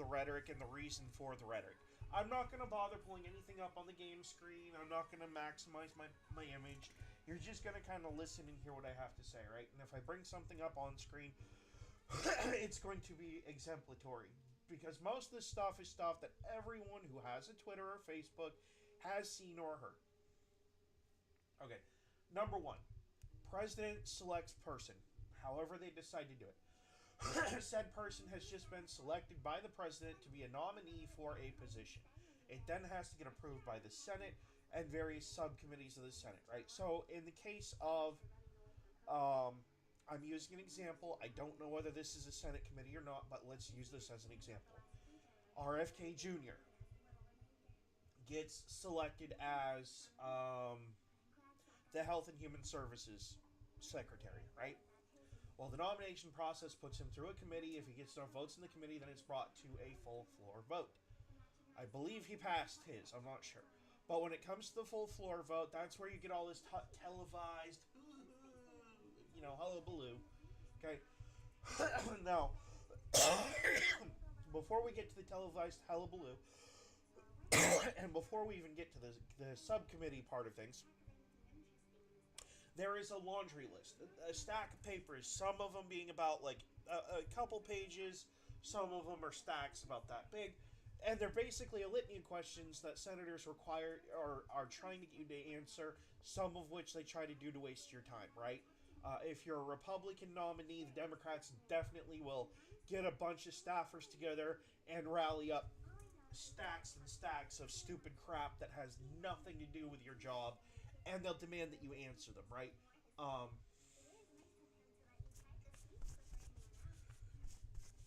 rhetoric and the reason for the rhetoric. I'm not going to bother pulling anything up on the game screen. I'm not going to maximize my image. You're just going to kind of listen and hear what I have to say, right? And if I bring something up on screen, it's going to be exemplary. Because most of this stuff is stuff that everyone who has a Twitter or Facebook has seen or heard. Okay, number one, president selects person, however they decide to do it. Said person has just been selected by the president to be a nominee for a position. It then has to get approved by the Senate and various subcommittees of the Senate, right? So, in the case of, I'm using an example. I don't know whether this is a Senate committee or not, but let's use this as an example. RFK Jr. gets selected as the Health and Human Services Secretary, right? Well, the nomination process puts him through a committee. If he gets enough votes in the committee, then it's brought to a full floor vote. I believe he passed his. I'm not sure. But when it comes to the full floor vote, that's where you get all this televised, hullabaloo. Okay? Now, before we get to the televised hullabaloo, and before we even get to the subcommittee part of things, there is a laundry list, a stack of papers, some of them being about like a couple pages, some of them are stacks about that big, and they're basically a litany of questions that senators require or are trying to get you to answer, some of which they try to do to waste your time, right? If you're a Republican nominee, the Democrats definitely will get a bunch of staffers together and rally up stacks and stacks of stupid crap that has nothing to do with your job, and they'll demand that you answer them, right?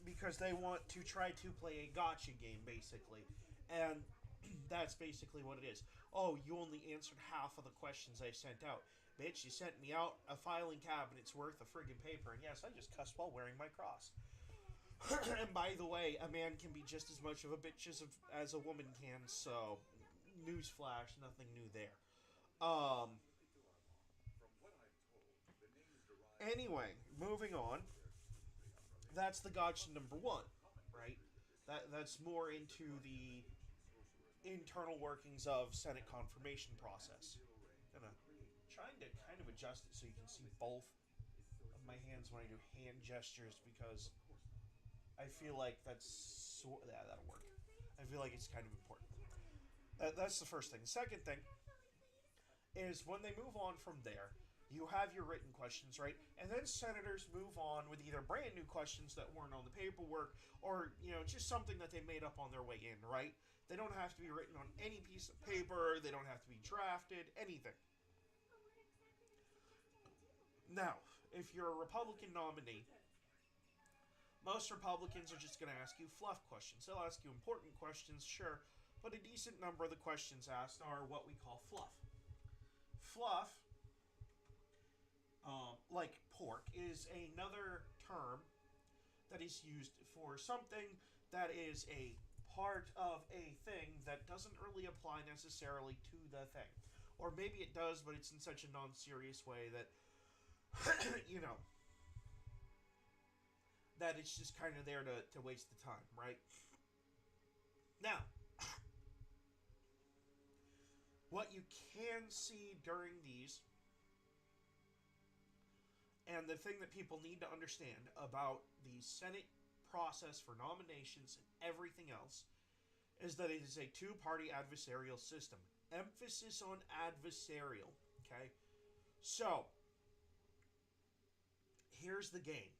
Because they want to try to play a gotcha game, basically. And that's basically what it is. Oh, you only answered half of the questions I sent out. Bitch, you sent me out a filing cabinet's worth of friggin' paper, and yes, I just cussed while wearing my cross. And by the way, a man can be just as much of a bitch as a woman can, so newsflash, nothing new there. Um, anyway, moving on. That's the gotcha number one, right? That's more into the internal workings of Senate confirmation process. Gonna trying to kind of adjust it so you can see both of my hands when I do hand gestures because I feel like yeah, that'll work. I feel like it's kind of important. That's the first thing. The second thing is when they move on from there, you have your written questions, right? And then senators move on with either brand new questions that weren't on the paperwork or, just something that they made up on their way in, right? They don't have to be written on any piece of paper. They don't have to be drafted, anything. Now, if you're a Republican nominee, most Republicans are just going to ask you fluff questions. They'll ask you important questions, sure, but a decent number of the questions asked are what we call fluff. Fluff, like pork, is another term that is used for something that is a part of a thing that doesn't really apply necessarily to the thing. Or maybe it does, but it's in such a non-serious way that, that it's just kind of there to waste the time, right? Now, what you can see during these, and the thing that people need to understand about the Senate process for nominations and everything else, is that it is a two-party adversarial system. Emphasis on adversarial, okay? So, here's the game.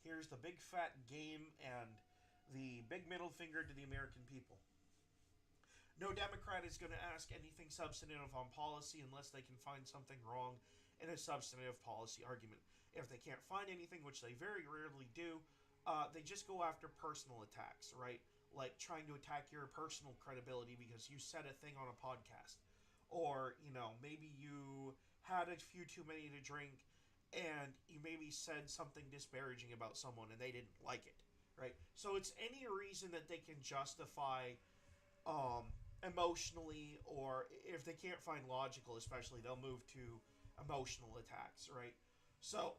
Here's the big fat game and the big middle finger to the American people. No Democrat is going to ask anything substantive on policy unless they can find something wrong in a substantive policy argument. If they can't find anything, which they very rarely do, they just go after personal attacks, right? Like trying to attack your personal credibility because you said a thing on a podcast. Or, maybe you had a few too many to drink and you maybe said something disparaging about someone and they didn't like it, right? So it's any reason that they can justify emotionally, or if they can't find logical, especially, they'll move to emotional attacks, right? So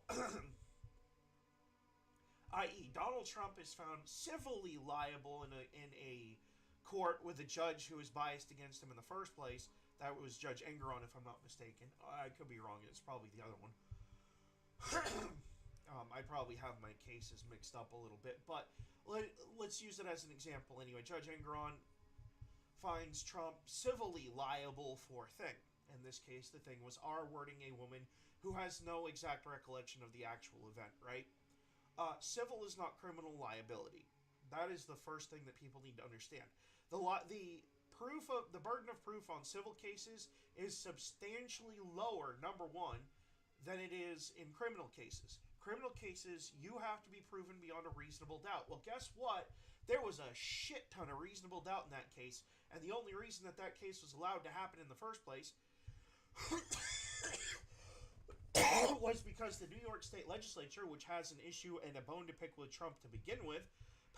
i.e., Donald Trump is found civilly liable in a court with a judge who was biased against him in the first place. That was Judge Engeron, if I'm not mistaken. I could be wrong. It's probably the other one. I probably have my cases mixed up a little bit, but let's use it as an example anyway. Judge Engeron finds Trump civilly liable for a thing. In this case, the thing was R-wording a woman who has no exact recollection of the actual event, right? Civil is not criminal liability. That is the first thing that people need to understand. The burden of proof on civil cases is substantially lower, number one, than it is in criminal cases. Criminal cases, you have to be proven beyond a reasonable doubt. Well, guess what? There was a shit ton of reasonable doubt in that case, and the only reason that that case was allowed to happen in the first place was because the New York State Legislature, which has an issue and a bone to pick with Trump to begin with,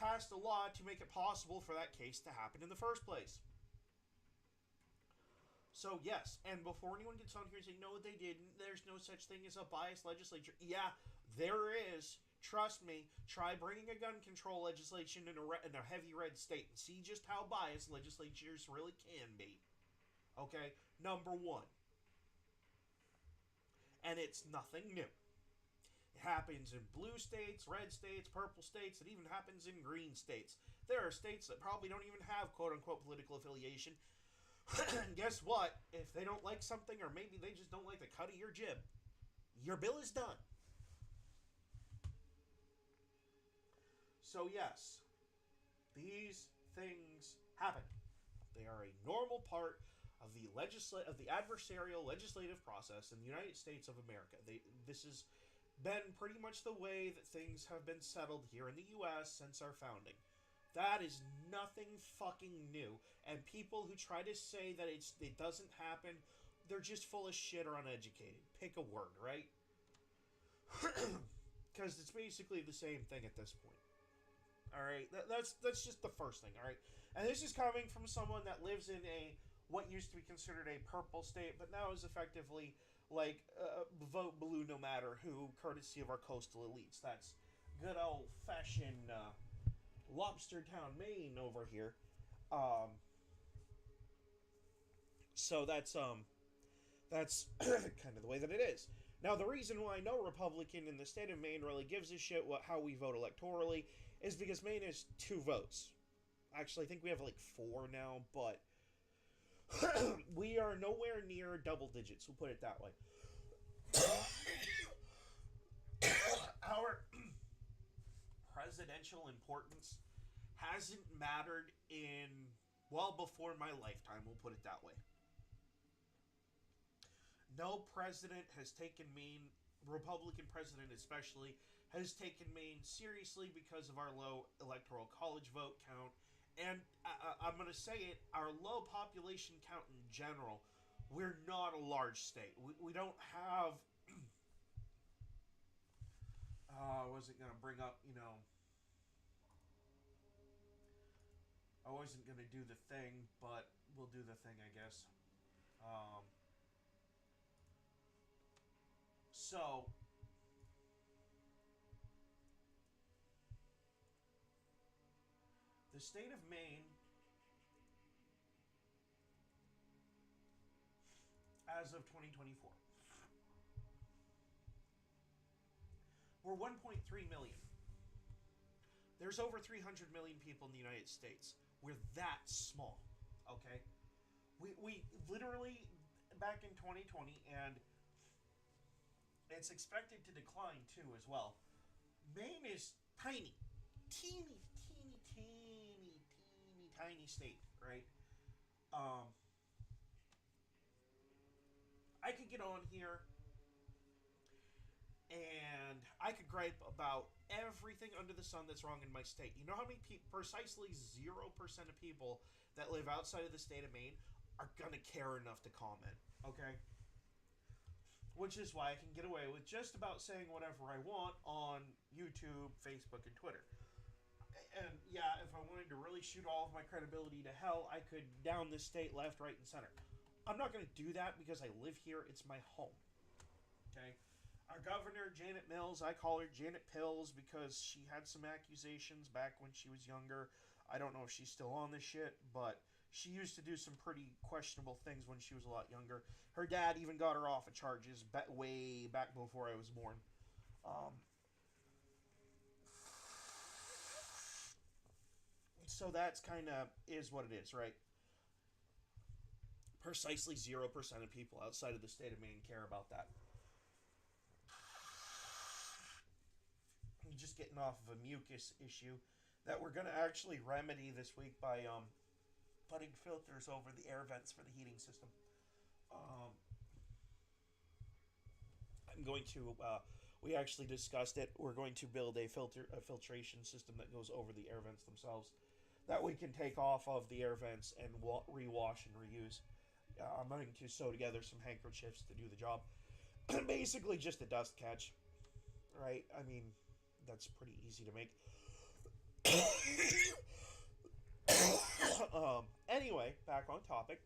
passed a law to make it possible for that case to happen in the first place. So, yes, and before anyone gets on here and say, no, they didn't, there's no such thing as a biased legislature. Yeah, there is. Trust me, try bringing a gun control legislation in a heavy red state and see just how biased legislatures really can be. Okay? Number one. And it's nothing new. It happens in blue states, red states, purple states. It even happens in green states. There are states that probably don't even have quote-unquote political affiliation. And guess what? If they don't like something, or maybe they just don't like the cut of your jib, your bill is done. So yes, these things happen. They are a normal part of the adversarial legislative process in the United States of America. This has been pretty much the way that things have been settled here in the U.S. since our founding. That is nothing fucking new. And people who try to say that it doesn't happen, they're just full of shit or uneducated. Pick a word, right? Because it's basically the same thing at this point. Alright? That's just the first thing, alright? And this is coming from someone that lives in what used to be considered a purple state, but now is effectively like vote blue no matter who, courtesy of our coastal elites. That's good old-fashioned Lobstertown, Maine over here. So that's kind of the way that it is. Now, the reason why no Republican in the state of Maine really gives a shit how we vote electorally is because Maine has 2 votes. Actually, I think we have like 4 now, but we are nowhere near double digits, we'll put it that way. Our presidential importance hasn't mattered in, well, before my lifetime, we'll put it that way. No president has taken Maine, Republican president especially, has taken Maine seriously because of our low electoral college vote count. And I'm going to say it, our low population count in general. We're not a large state. We don't have... I wasn't going to bring up, I wasn't going to do the thing, but we'll do the thing, I guess. So, the state of Maine, as of 2024, we're 1.3 million. There's over 300 million people in the United States. We're that small, okay? We literally, back in 2020, and it's expected to decline too as well. Maine is tiny. Teeny tiny state, right? I could get on here and I could gripe about everything under the sun that's wrong in my state. You know how many precisely 0% of people that live outside of the state of Maine are gonna care enough to comment, okay? Which is why I can get away with just about saying whatever I want on YouTube, Facebook, and Twitter. And yeah, if I wanted to really shoot all of my credibility to hell, I could down this state left, right, and center. I'm not going to do that because I live here. It's my home. Okay? Our governor, Janet Mills, I call her Janet Pills because she had some accusations back when she was younger. I don't know if she's still on this shit, but she used to do some pretty questionable things when she was a lot younger. Her dad even got her off of charges way back before I was born. Um, so that's kind of is what it is, right? Precisely 0% of people outside of the state of Maine care about that. Just getting off of a mucus issue that we're going to actually remedy this week by putting filters over the air vents for the heating system. Um, I'm going to. We actually discussed it. We're going to build a filtration system that goes over the air vents themselves, that we can take off of the air vents and rewash and reuse. I'm going to sew together some handkerchiefs to do the job. Basically, just a dust catch, right? I mean, that's pretty easy to make. Anyway, back on topic.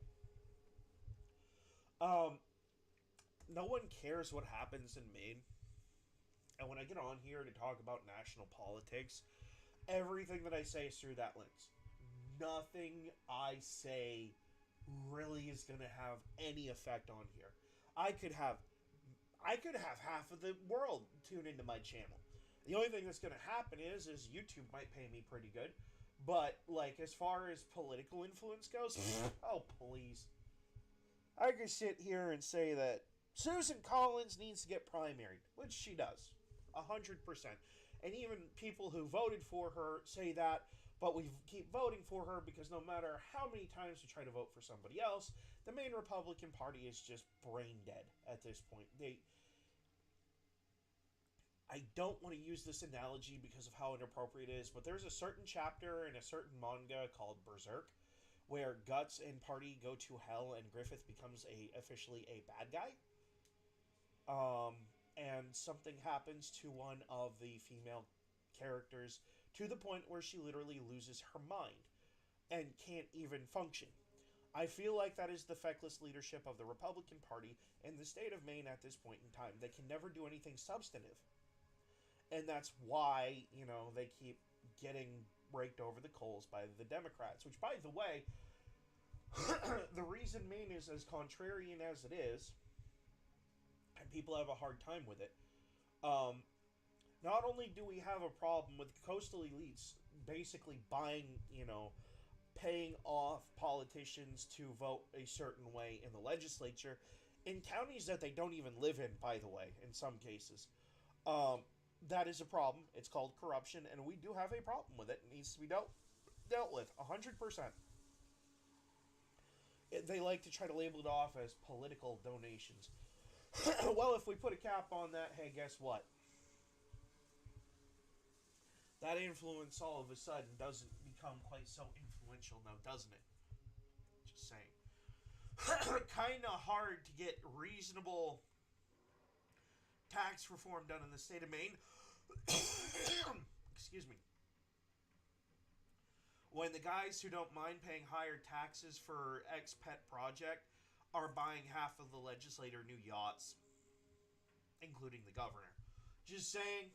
Um, no one cares what happens in Maine. And when I get on here to talk about national politics, everything that I say is through that lens. Nothing I say really is going to have any effect on here. I could have half of the world tune into my channel. The only thing that's going to happen is YouTube might pay me pretty good. But, like, as far as political influence goes, oh, please. I could sit here and say that Susan Collins needs to get primaried, which she does. 100%. And even people who voted for her say that, but we keep voting for her because no matter how many times we try to vote for somebody else, the Maine Republican Party is just brain dead at this point. I don't want to use this analogy because of how inappropriate it is, but there's a certain chapter in a certain manga called Berserk where Guts and Party go to hell and Griffith becomes officially a bad guy. And something happens to one of the female characters to the point where she literally loses her mind and can't even function. I feel like that is the feckless leadership of the Republican Party in the state of Maine at this point in time. They can never do anything substantive. And that's why, they keep getting raked over the coals by the Democrats. Which, by the way, the reason Maine is as contrarian as it is, and people have a hard time with it, not only do we have a problem with coastal elites basically buying, paying off politicians to vote a certain way in the legislature, in counties that they don't even live in, by the way, in some cases. That is a problem. It's called corruption, and we do have a problem with it. It needs to be dealt with 100%. They like to try to label it off as political donations. Well, if we put a cap on that, hey, guess what? That influence all of a sudden doesn't become quite so influential now, doesn't it? Just saying. Kind of hard to get reasonable tax reform done in the state of Maine. Excuse me. When the guys who don't mind paying higher taxes for ex-pet project are buying half of the legislator new yachts, including the governor. Just saying,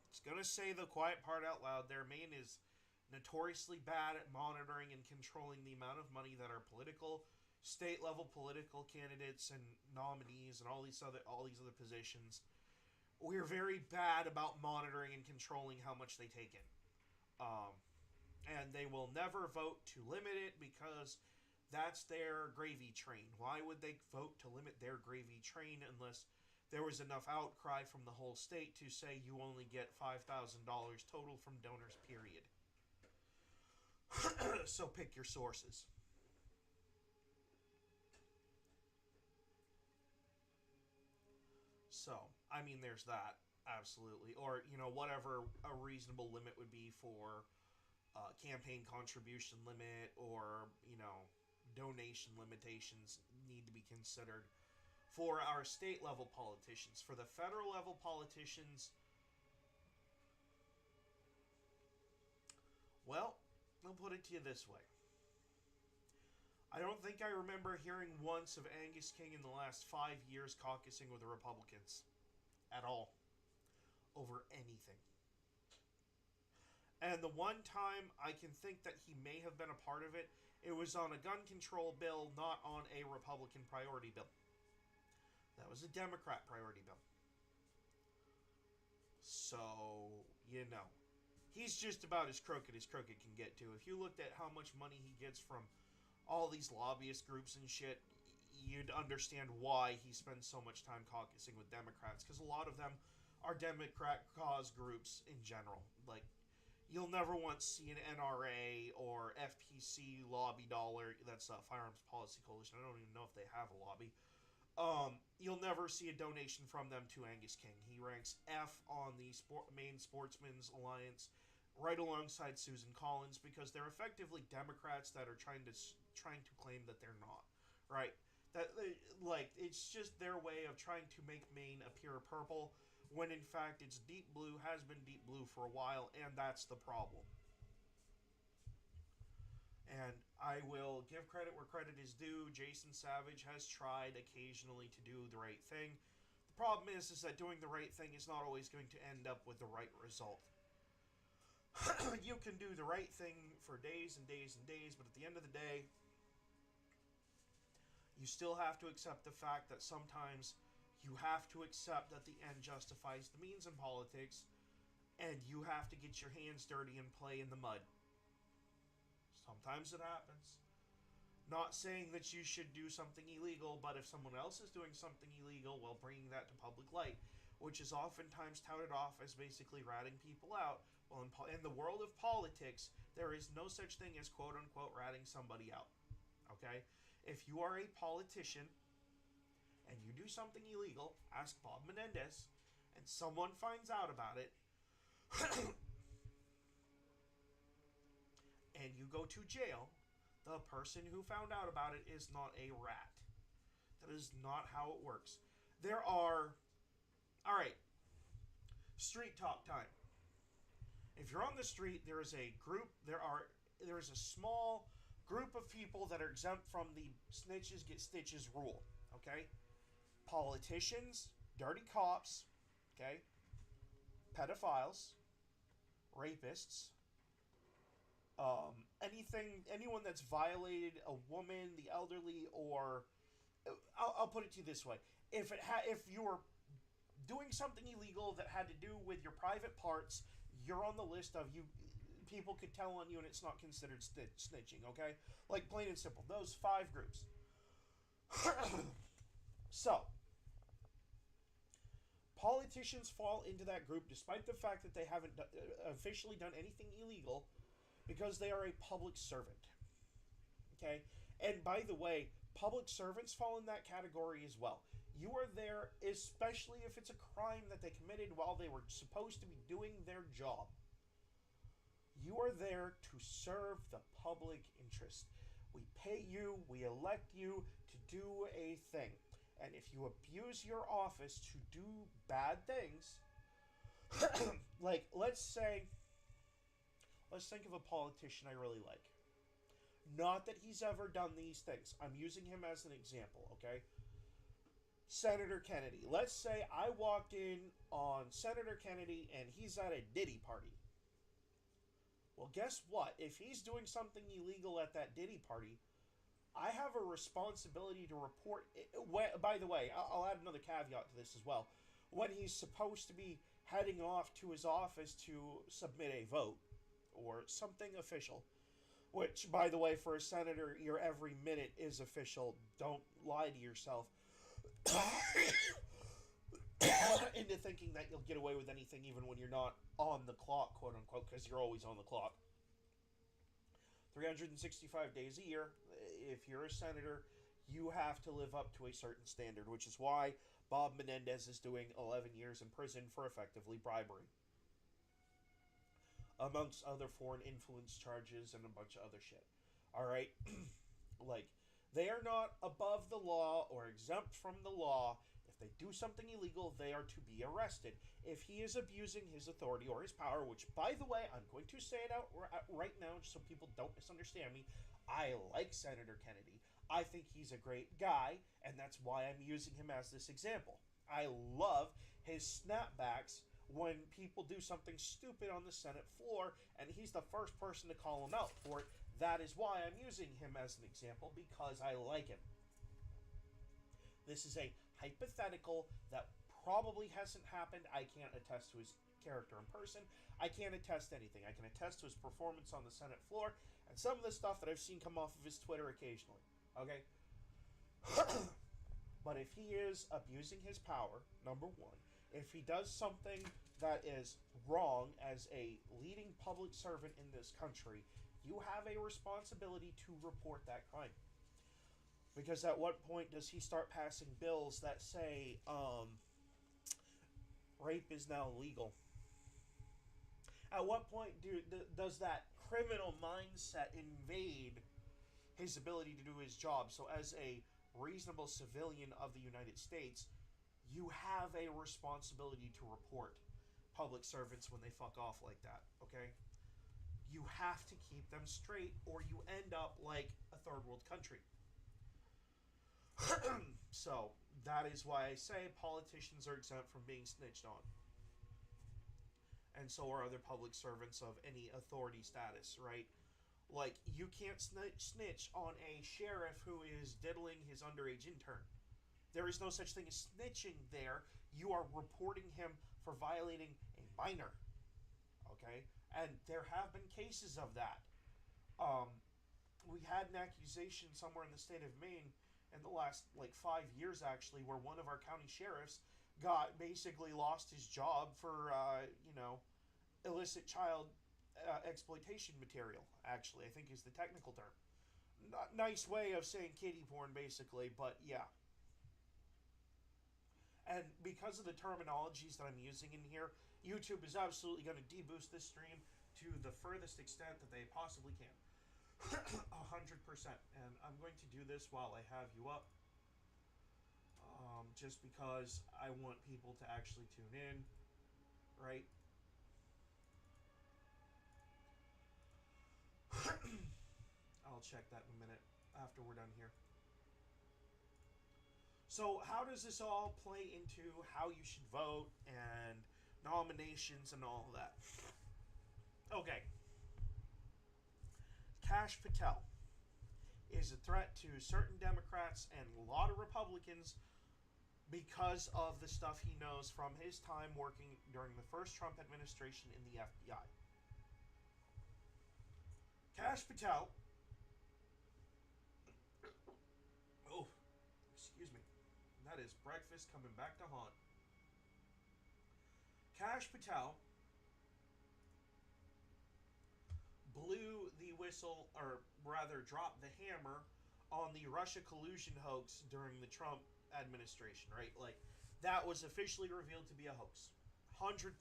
it's going to say the quiet part out loud there. Maine is notoriously bad at monitoring and controlling the amount of money that our state level political candidates and nominees and all these other positions, we're very bad about monitoring and controlling how much they take in. And they will never vote to limit it because that's their gravy train. Why would they vote to limit their gravy train unless there was enough outcry from the whole state to say you only get $5,000 total from donors, period? So pick your sources. So, I mean, there's that. Absolutely. Or, whatever a reasonable limit would be for campaign contribution limit or, donation limitations need to be considered for our state level politicians. For the federal level politicians, well, I'll put it to you this way. I don't think I remember hearing once of Angus King in the last 5 years caucusing with the Republicans. at all over anything. And the one time I can think that he may have been a part of it, it was on a gun control bill, not on a Republican priority bill. That was a Democrat priority bill. So, you know, he's just about as crooked can get to. If you looked at how much money he gets from all these lobbyist groups and shit, you'd understand why he spends so much time caucusing with Democrats, because a lot of them are Democrat cause groups in general. Like, you'll never once see an NRA or FPC lobby dollar. That's a Firearms Policy Coalition. I don't even know if they have a lobby. You'll never see a donation from them to Angus King. He ranks F on the Maine Sportsmen's Alliance, right alongside Susan Collins, because they're effectively Democrats that are trying to claim that they're not, right? That it's just their way of trying to make Maine appear purple, when in fact it's deep blue, has been deep blue for a while, and that's the problem. And I will give credit where credit is due. Jason Savage has tried occasionally to do the right thing. The problem is that doing the right thing is not always going to end up with the right result. You can do the right thing for days and days and days, but at the end of the day, you still have to accept the fact that sometimes you have to accept that the end justifies the means in politics, and you have to get your hands dirty and play in the mud. Sometimes it happens. Not saying that you should do something illegal, but if someone else is doing something illegal, well, bringing that to public light, which is oftentimes touted off as basically ratting people out. Well, in the world of politics, there is no such thing as quote-unquote ratting somebody out. Okay? If you are a politician and you do something illegal, ask Bob Menendez, and someone finds out about it, and you go to jail, the person who found out about it is not a rat. That is not how it works. There are... Alright. Street talk time. If you're on the street, there is a group... There is a small group of people that are exempt from the snitches get stitches rule. Okay? Politicians, dirty cops, okay? Pedophiles, rapists, anyone that's violated a woman, the elderly, or I'll put it to you this way: if you were doing something illegal that had to do with your private parts, you're on the list of you. People could tell on you, and it's not considered snitching. Okay, like plain and simple. Those 5 groups. So, politicians fall into that group despite the fact that they haven't officially done anything illegal, because they are a public servant. Okay? And by the way, public servants fall in that category as well. You are there, especially if it's a crime that they committed while they were supposed to be doing their job. You are there to serve the public interest. We pay you, we elect you to do a thing. And if you abuse your office to do bad things, like, let's think of a politician I really like. Not that he's ever done these things. I'm using him as an example, okay? Senator Kennedy. Let's say I walked in on Senator Kennedy and he's at a Diddy party. Well, guess what? If he's doing something illegal at that Diddy party, I have a responsibility to report it. By the way, I'll add another caveat to this as well. When he's supposed to be heading off to his office to submit a vote or something official, which, by the way, for a senator, your every minute is official. Don't lie to yourself into thinking that you'll get away with anything even when you're not on the clock, quote unquote, because you're always on the clock. 365 days a year, if you're a senator, you have to live up to a certain standard, which is why Bob Menendez is doing 11 years in prison for effectively bribery, amongst other foreign influence charges and a bunch of other shit. Alright? Like, they are not above the law or exempt from the law. If they do something illegal, they are to be arrested. If he is abusing his authority or his power, which, by the way, I'm going to say it out right now just so people don't misunderstand me, I like Senator Kennedy. I think he's a great guy, and that's why I'm using him as this example. I love his snapbacks when people do something stupid on the Senate floor, and he's the first person to call him out for it. That is why I'm using him as an example, because I like him. This is a hypothetical that probably hasn't happened. I can't attest to his character in person. I can't attest to anything. I can attest to his performance on the Senate floor and some of the stuff that I've seen come off of his Twitter occasionally. Okay? But if he is abusing his power, number one, if he does something that is wrong as a leading public servant in this country, you have a responsibility to report that crime. Because at what point does he start passing bills that say rape is now legal? At what point does that criminal mindset invade his ability to do his job? So, as a reasonable civilian of the United States, you have a responsibility to report public servants when they fuck off like that, okay? You have to keep them straight, or you end up like a third world country. So, that is why I say politicians are exempt from being snitched on. And so are other public servants of any authority status, right? Like, you can't snitch on a sheriff who is diddling his underage intern. There is no such thing as snitching there. You are reporting him for violating a minor. Okay? And there have been cases of that. We had an accusation somewhere in the state of Maine in the last, 5 years, actually, where one of our county sheriffs basically lost his job for, illicit child exploitation material, actually, I think is the technical term. Nice way of saying kiddie porn, basically, but yeah. And because of the terminologies that I'm using in here, YouTube is absolutely going to deboost this stream to the furthest extent that they possibly can. 100%. And I'm going to do this while I have you up. Just because I want people to actually tune in, right? I'll check that in a minute after we're done here. So, how does this all play into how you should vote and nominations and all of that? Okay. Kash Patel is a threat to certain Democrats and a lot of Republicans because of the stuff he knows from his time working during the first Trump administration in the FBI. Kash Patel, oh, excuse me, that is breakfast coming back to haunt. Kash Patel blew the whistle, or rather dropped the hammer on the Russia collusion hoax during the Trump administration, right? Like, that was officially revealed to be a hoax. 100%.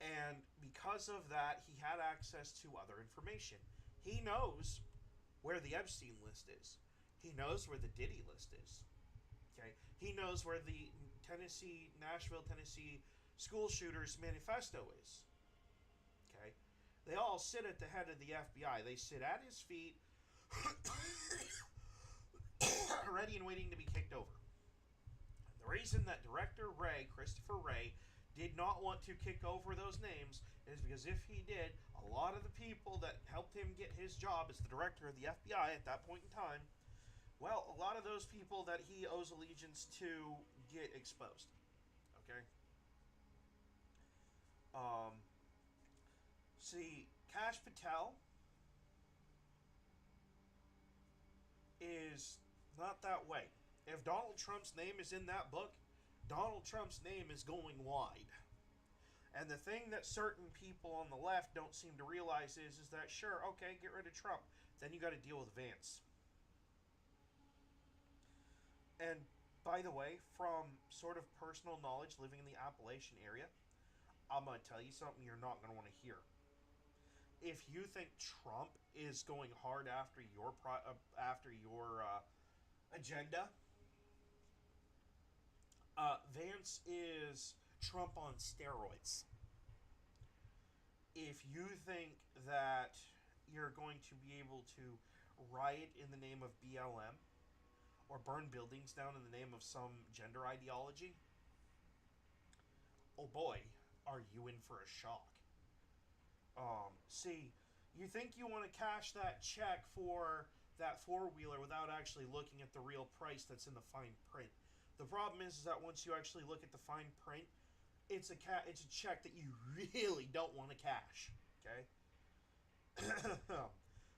And because of that, he had access to other information. He knows where the Epstein list is. He knows where the Diddy list is. Okay? He knows where the Nashville, Tennessee school shooters manifesto is. Okay? They all sit at the head of the FBI. They sit at his feet, ready and waiting to be kicked over. The reason that Director Wray, Christopher Wray, did not want to kick over those names is because if he did, a lot of the people that helped him get his job as the director of the FBI at that point in time, well, a lot of those people that he owes allegiance to get exposed. Okay? See, Kash Patel is not that way. If Donald Trump's name is in that book, Donald Trump's name is going wide. And the thing that certain people on the left don't seem to realize is that, sure, okay, get rid of Trump. Then you got to deal with Vance. And, by the way, from sort of personal knowledge living in the Appalachian area, I'm going to tell you something you're not going to want to hear. If you think Trump is going hard after your agenda, Vance is Trump on steroids. If you think that you're going to be able to riot in the name of BLM or burn buildings down in the name of some gender ideology, oh boy, are you in for a shock. See, you think you want to cash that check for that four-wheeler without actually looking at the real price that's in the fine print. The problem is that once you actually look at the fine print, it's a check that you really don't want to cash. Okay,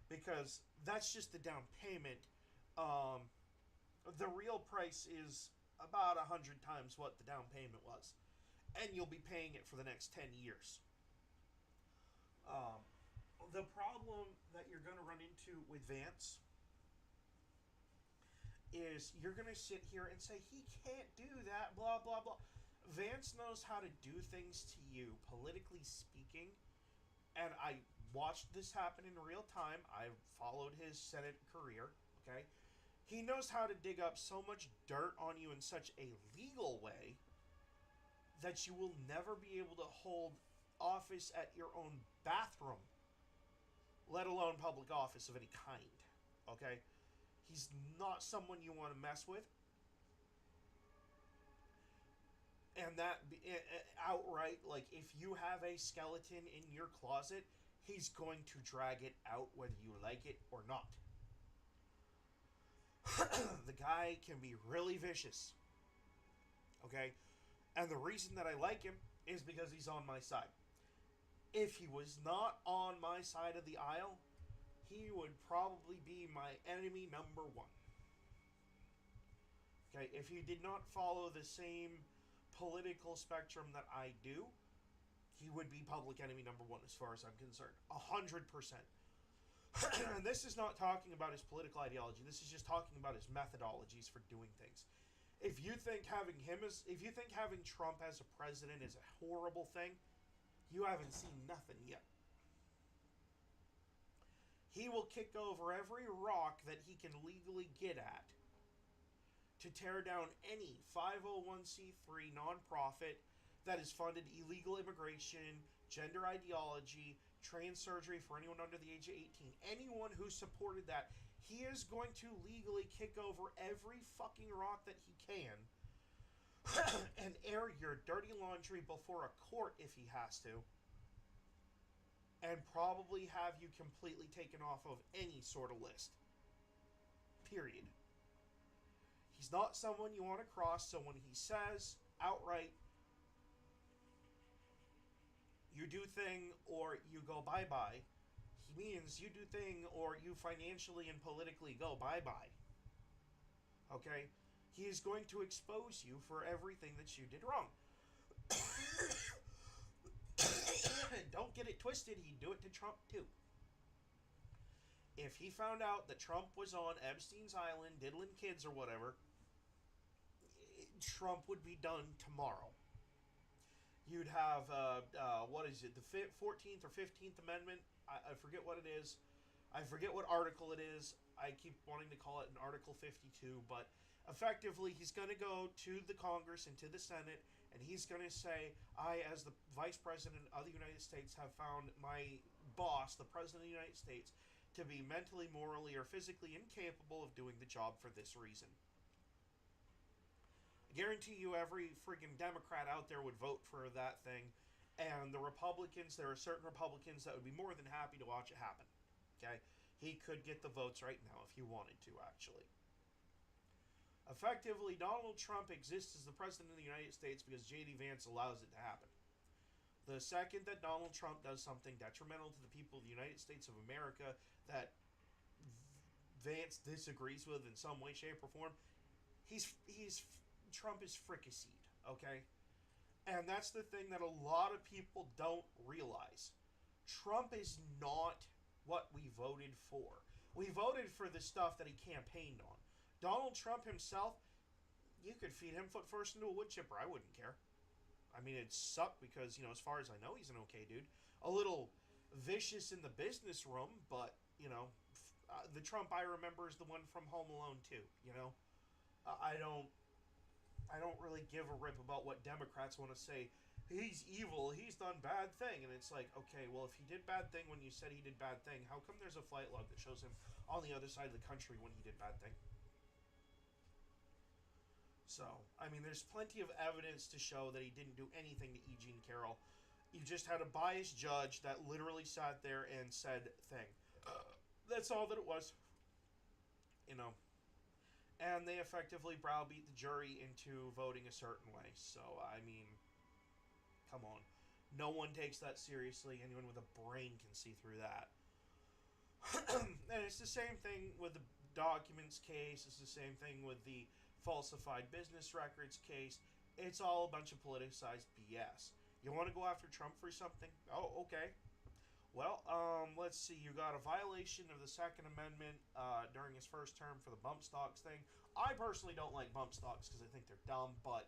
because that's just the down payment. The real price is about 100 times what the down payment was, and you'll be paying it for the next 10 years. Um, the problem that you're going to run into with Vance is you're going to sit here and say he can't do that, blah blah blah. Vance knows how to do things to you, politically speaking, and I watched this happen in real time. I followed his Senate career. Okay, he knows how to dig up so much dirt on you in such a legal way that you will never be able to hold office at your own bathroom, let alone public office of any kind. Okay? He's not someone you want to mess with. And that outright, like, if you have a skeleton in your closet, he's going to drag it out whether you like it or not. The guy can be really vicious. Okay? And the reason that I like him is because he's on my side. If he was not on my side of the aisle, he would probably be my enemy number one. Okay, if he did not follow the same political spectrum that I do, he would be public enemy number one as far as I'm concerned. 100%. And this is not talking about his political ideology. This is just talking about his methodologies for doing things. If you think having Trump as a president is a horrible thing, you haven't seen nothing yet. He will kick over every rock that he can legally get at to tear down any 501c3 nonprofit that has funded illegal immigration, gender ideology, trans surgery for anyone under the age of 18. Anyone who supported that, he is going to legally kick over every fucking rock that he can and air your dirty laundry before a court if he has to, and probably have you completely taken off of any sort of list. Period. He's not someone you want to cross, so when he says outright, you do thing or you go bye-bye, he means you do thing or you financially and politically go bye-bye. Okay? He is going to expose you for everything that you did wrong. Don't get it twisted, he'd do it to Trump too. If he found out that Trump was on Epstein's Island diddling kids or whatever, Trump would be done tomorrow. You'd have, what is it, the 14th or 15th Amendment? I forget what it is. I forget what article it is. I keep wanting to call it an Article 52, but effectively he's going to go to the Congress and to the Senate, and he's going to say, I, as the Vice President of the United States, have found my boss, the President of the United States, to be mentally, morally, or physically incapable of doing the job for this reason. I guarantee you every friggin' Democrat out there would vote for that thing, and the Republicans, there are certain Republicans that would be more than happy to watch it happen. Okay? He could get the votes right now if he wanted to, actually. Effectively, Donald Trump exists as the President of the United States because J.D. Vance allows it to happen. The second that Donald Trump does something detrimental to the people of the United States of America that Vance disagrees with in some way, shape, or form, Trump is fricasseed, okay? And that's the thing that a lot of people don't realize. Trump is not what we voted for. We voted for the stuff that he campaigned on. Donald Trump himself, you could feed him foot first into a wood chipper. I wouldn't care. I mean, it'd suck because, as far as I know, he's an okay dude. A little vicious in the business room, but, the Trump I remember is the one from Home Alone 2, I don't really give a rip about what Democrats want to say. he's evil, he's done bad thing. And it's like, okay, well, if he did bad thing when you said he did bad thing, how come there's a flight log that shows him on the other side of the country when he did bad thing? So, I mean, there's plenty of evidence to show that he didn't do anything to E. Jean Carroll. You just had a biased judge that literally sat there and said thing. That's all that it was. You know. And they effectively browbeat the jury into voting a certain way. So, I mean, come on. No one takes that seriously. Anyone with a brain can see through that. And it's the same thing with the documents case. It's the same thing with the falsified business records case. It's all a bunch of politicized BS. You want to go after Trump for something? Oh, okay. Well, let's see. You got a violation of the Second Amendment during his first term for the bump stocks thing. I personally don't like bump stocks because I think they're dumb, but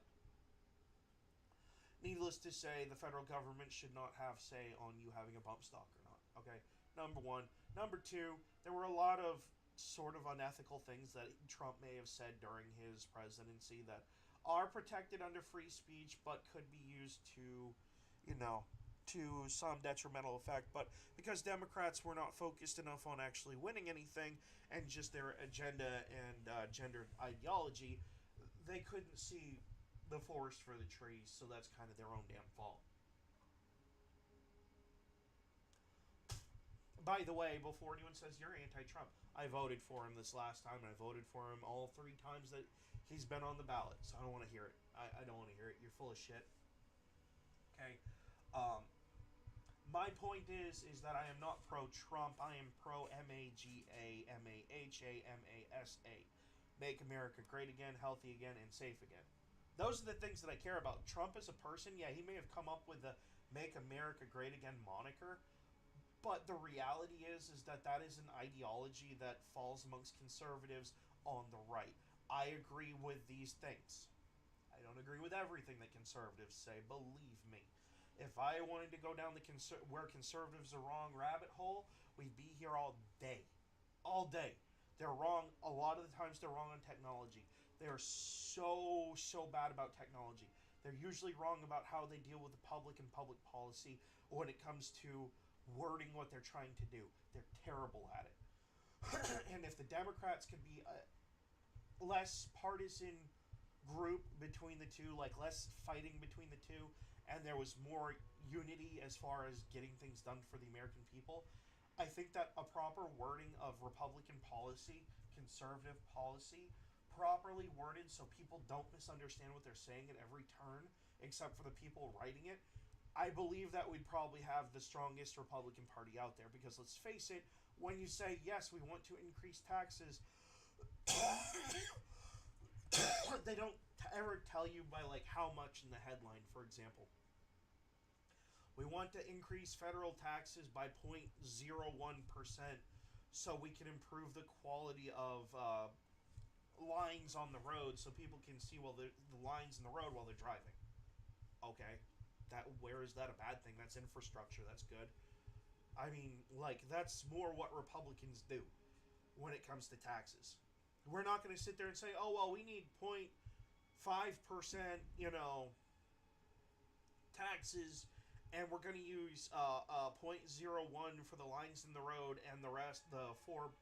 needless to say, the federal government should not have say on you having a bump stock or not. Okay, number one. Number two, there were a lot of sort of unethical things that Trump may have said during his presidency that are protected under free speech, but could be used to, you know, to some detrimental effect. But because Democrats were not focused enough on actually winning anything and just their agenda and gender ideology, they couldn't see the forest for the trees. So that's kind of their own damn fault. By the way, before anyone says you're anti-Trump, I voted for him this last time, and I voted for him all 3 times that he's been on the ballot. So I don't want to hear it. I don't want to hear it. You're full of shit. Okay. Um, my point is that I am not pro-Trump. I am pro-MAGA-MAHA-MASA. Make America great again, healthy again, and safe again. Those are the things that I care about. Trump as a person, yeah, he may have come up with the Make America Great Again moniker, but the reality is that that is an ideology that falls amongst conservatives on the right. I agree with these things. I don't agree with everything that conservatives say, believe me. If I wanted to go down the where conservatives are wrong rabbit hole, we'd be here all day. All day. They're wrong. A lot of the times they're wrong on technology. They're so bad about technology. They're usually wrong about how they deal with the public and public policy when it comes to wording what they're trying to do. They're terrible at it. And if the Democrats could be a less partisan group between the two, like less fighting between the two, and there was more unity as far as getting things done for the American people, I think that a proper wording of Republican policy, conservative policy, properly worded so people don't misunderstand what they're saying at every turn, except for the people writing it, I believe that we'd probably have the strongest Republican Party out there. Because let's face it, when you say, yes, we want to increase taxes, they don't ever tell you by like how much in the headline. For example, we want to increase federal taxes by 0.01% so we can improve the quality of lines on the road so people can see the lines in the road while they're driving. Okay, where is that a bad thing? That's infrastructure. That's good. I mean, like, that's more what Republicans do when it comes to taxes. We're not going to sit there and say, oh, well, we need 0.5%, taxes, and we're going to use 0.01 for the lines in the road, and the rest, the 0.49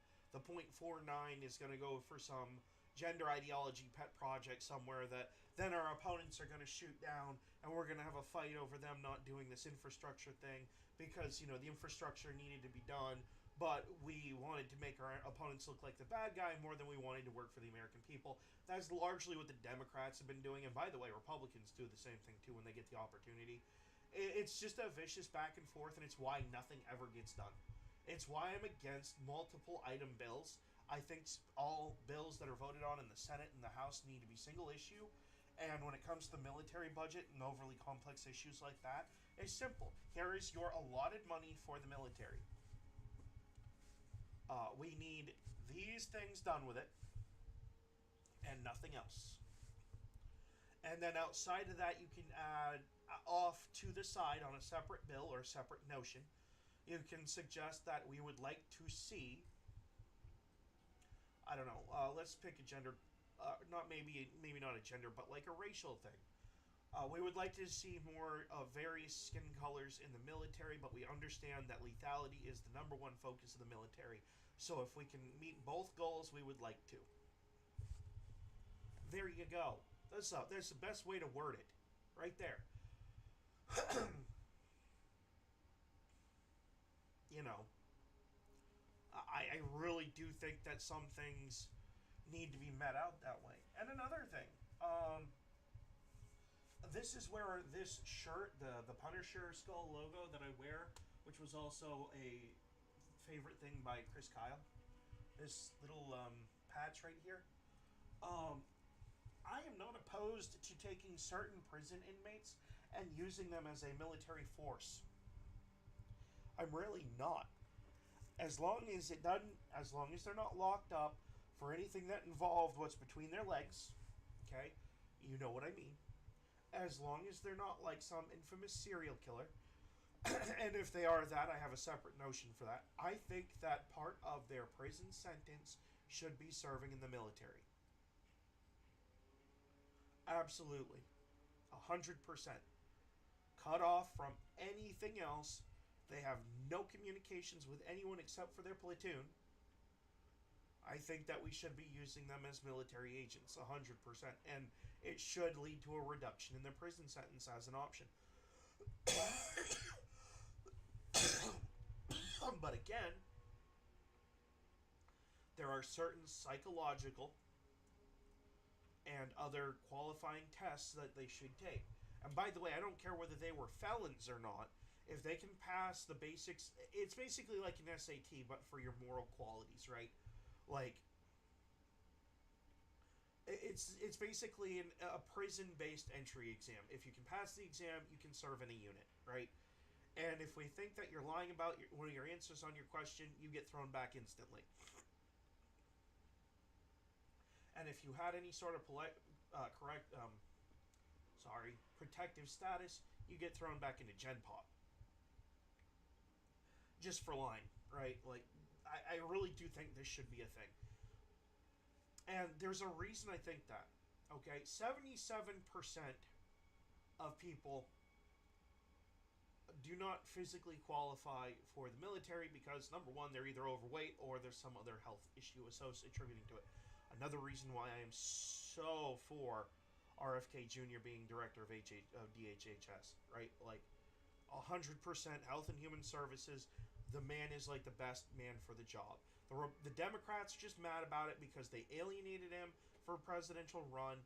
is going to go for some gender ideology pet project somewhere that then our opponents are going to shoot down, and we're going to have a fight over them not doing this infrastructure thing because, the infrastructure needed to be done, but we wanted to make our opponents look like the bad guy more than we wanted to work for the American people. That's largely what the Democrats have been doing, and by the way, Republicans do the same thing too when they get the opportunity. It's just a vicious back and forth, and it's why nothing ever gets done. It's why I'm against multiple item bills. I think all bills that are voted on in the Senate and the House need to be single issue. And when it comes to the military budget and overly complex issues like that, it's simple. Here is your allotted money for the military. We need these things done with it and nothing else. And then outside of that, you can add off to the side on a separate bill or a separate notion. You can suggest that we would like to see, I don't know, let's pick a gender, not maybe not a gender, but like a racial thing. We would like to see more various skin colors in the military, but we understand that lethality is the number one focus of the military. So if we can meet both goals, we would like to. There you go. That's the best way to word it. Right there. You know, I really do think that some things need to be met out that way. And another thing, this is where this shirt, the Punisher skull logo that I wear, which was also a favorite thing by Chris Kyle, this little patch right here. Um, I am not opposed to taking certain prison inmates and using them as a military force. I'm really not. As long as it doesn't, as long as they're not locked up for anything that involved what's between their legs, okay, you know what I mean. As long as they're not like some infamous serial killer, and if they are that, I have a separate notion for that. I think that part of their prison sentence should be serving in the military. Absolutely. 100%. Cut off from anything else. They have no communications with anyone except for their platoon. I think that we should be using them as military agents, 100%. And it should lead to a reduction in their prison sentence as an option. But again, there are certain psychological and other qualifying tests that they should take. And by the way, I don't care whether they were felons or not. If they can pass the basics, it's basically like an SAT, but for your moral qualities, right? Like, it's basically a prison-based entry exam. If you can pass the exam, you can serve in a unit, right? And if we think that you're lying about one of your answers on your question, you get thrown back instantly. And if you had any sort of protective status, you get thrown back into Gen Pop. Just for lying, right? Like, I really do think this should be a thing. And there's a reason I think that. Okay, 77% of people do not physically qualify for the military because, number one, they're either overweight or there's some other health issue attributing to it. Another reason why I am so for RFK Jr. being director of DHHS, right? Like, 100% Health and Human Services. The man is like the best man for the job. The Democrats are just mad about it because they alienated him for a presidential run,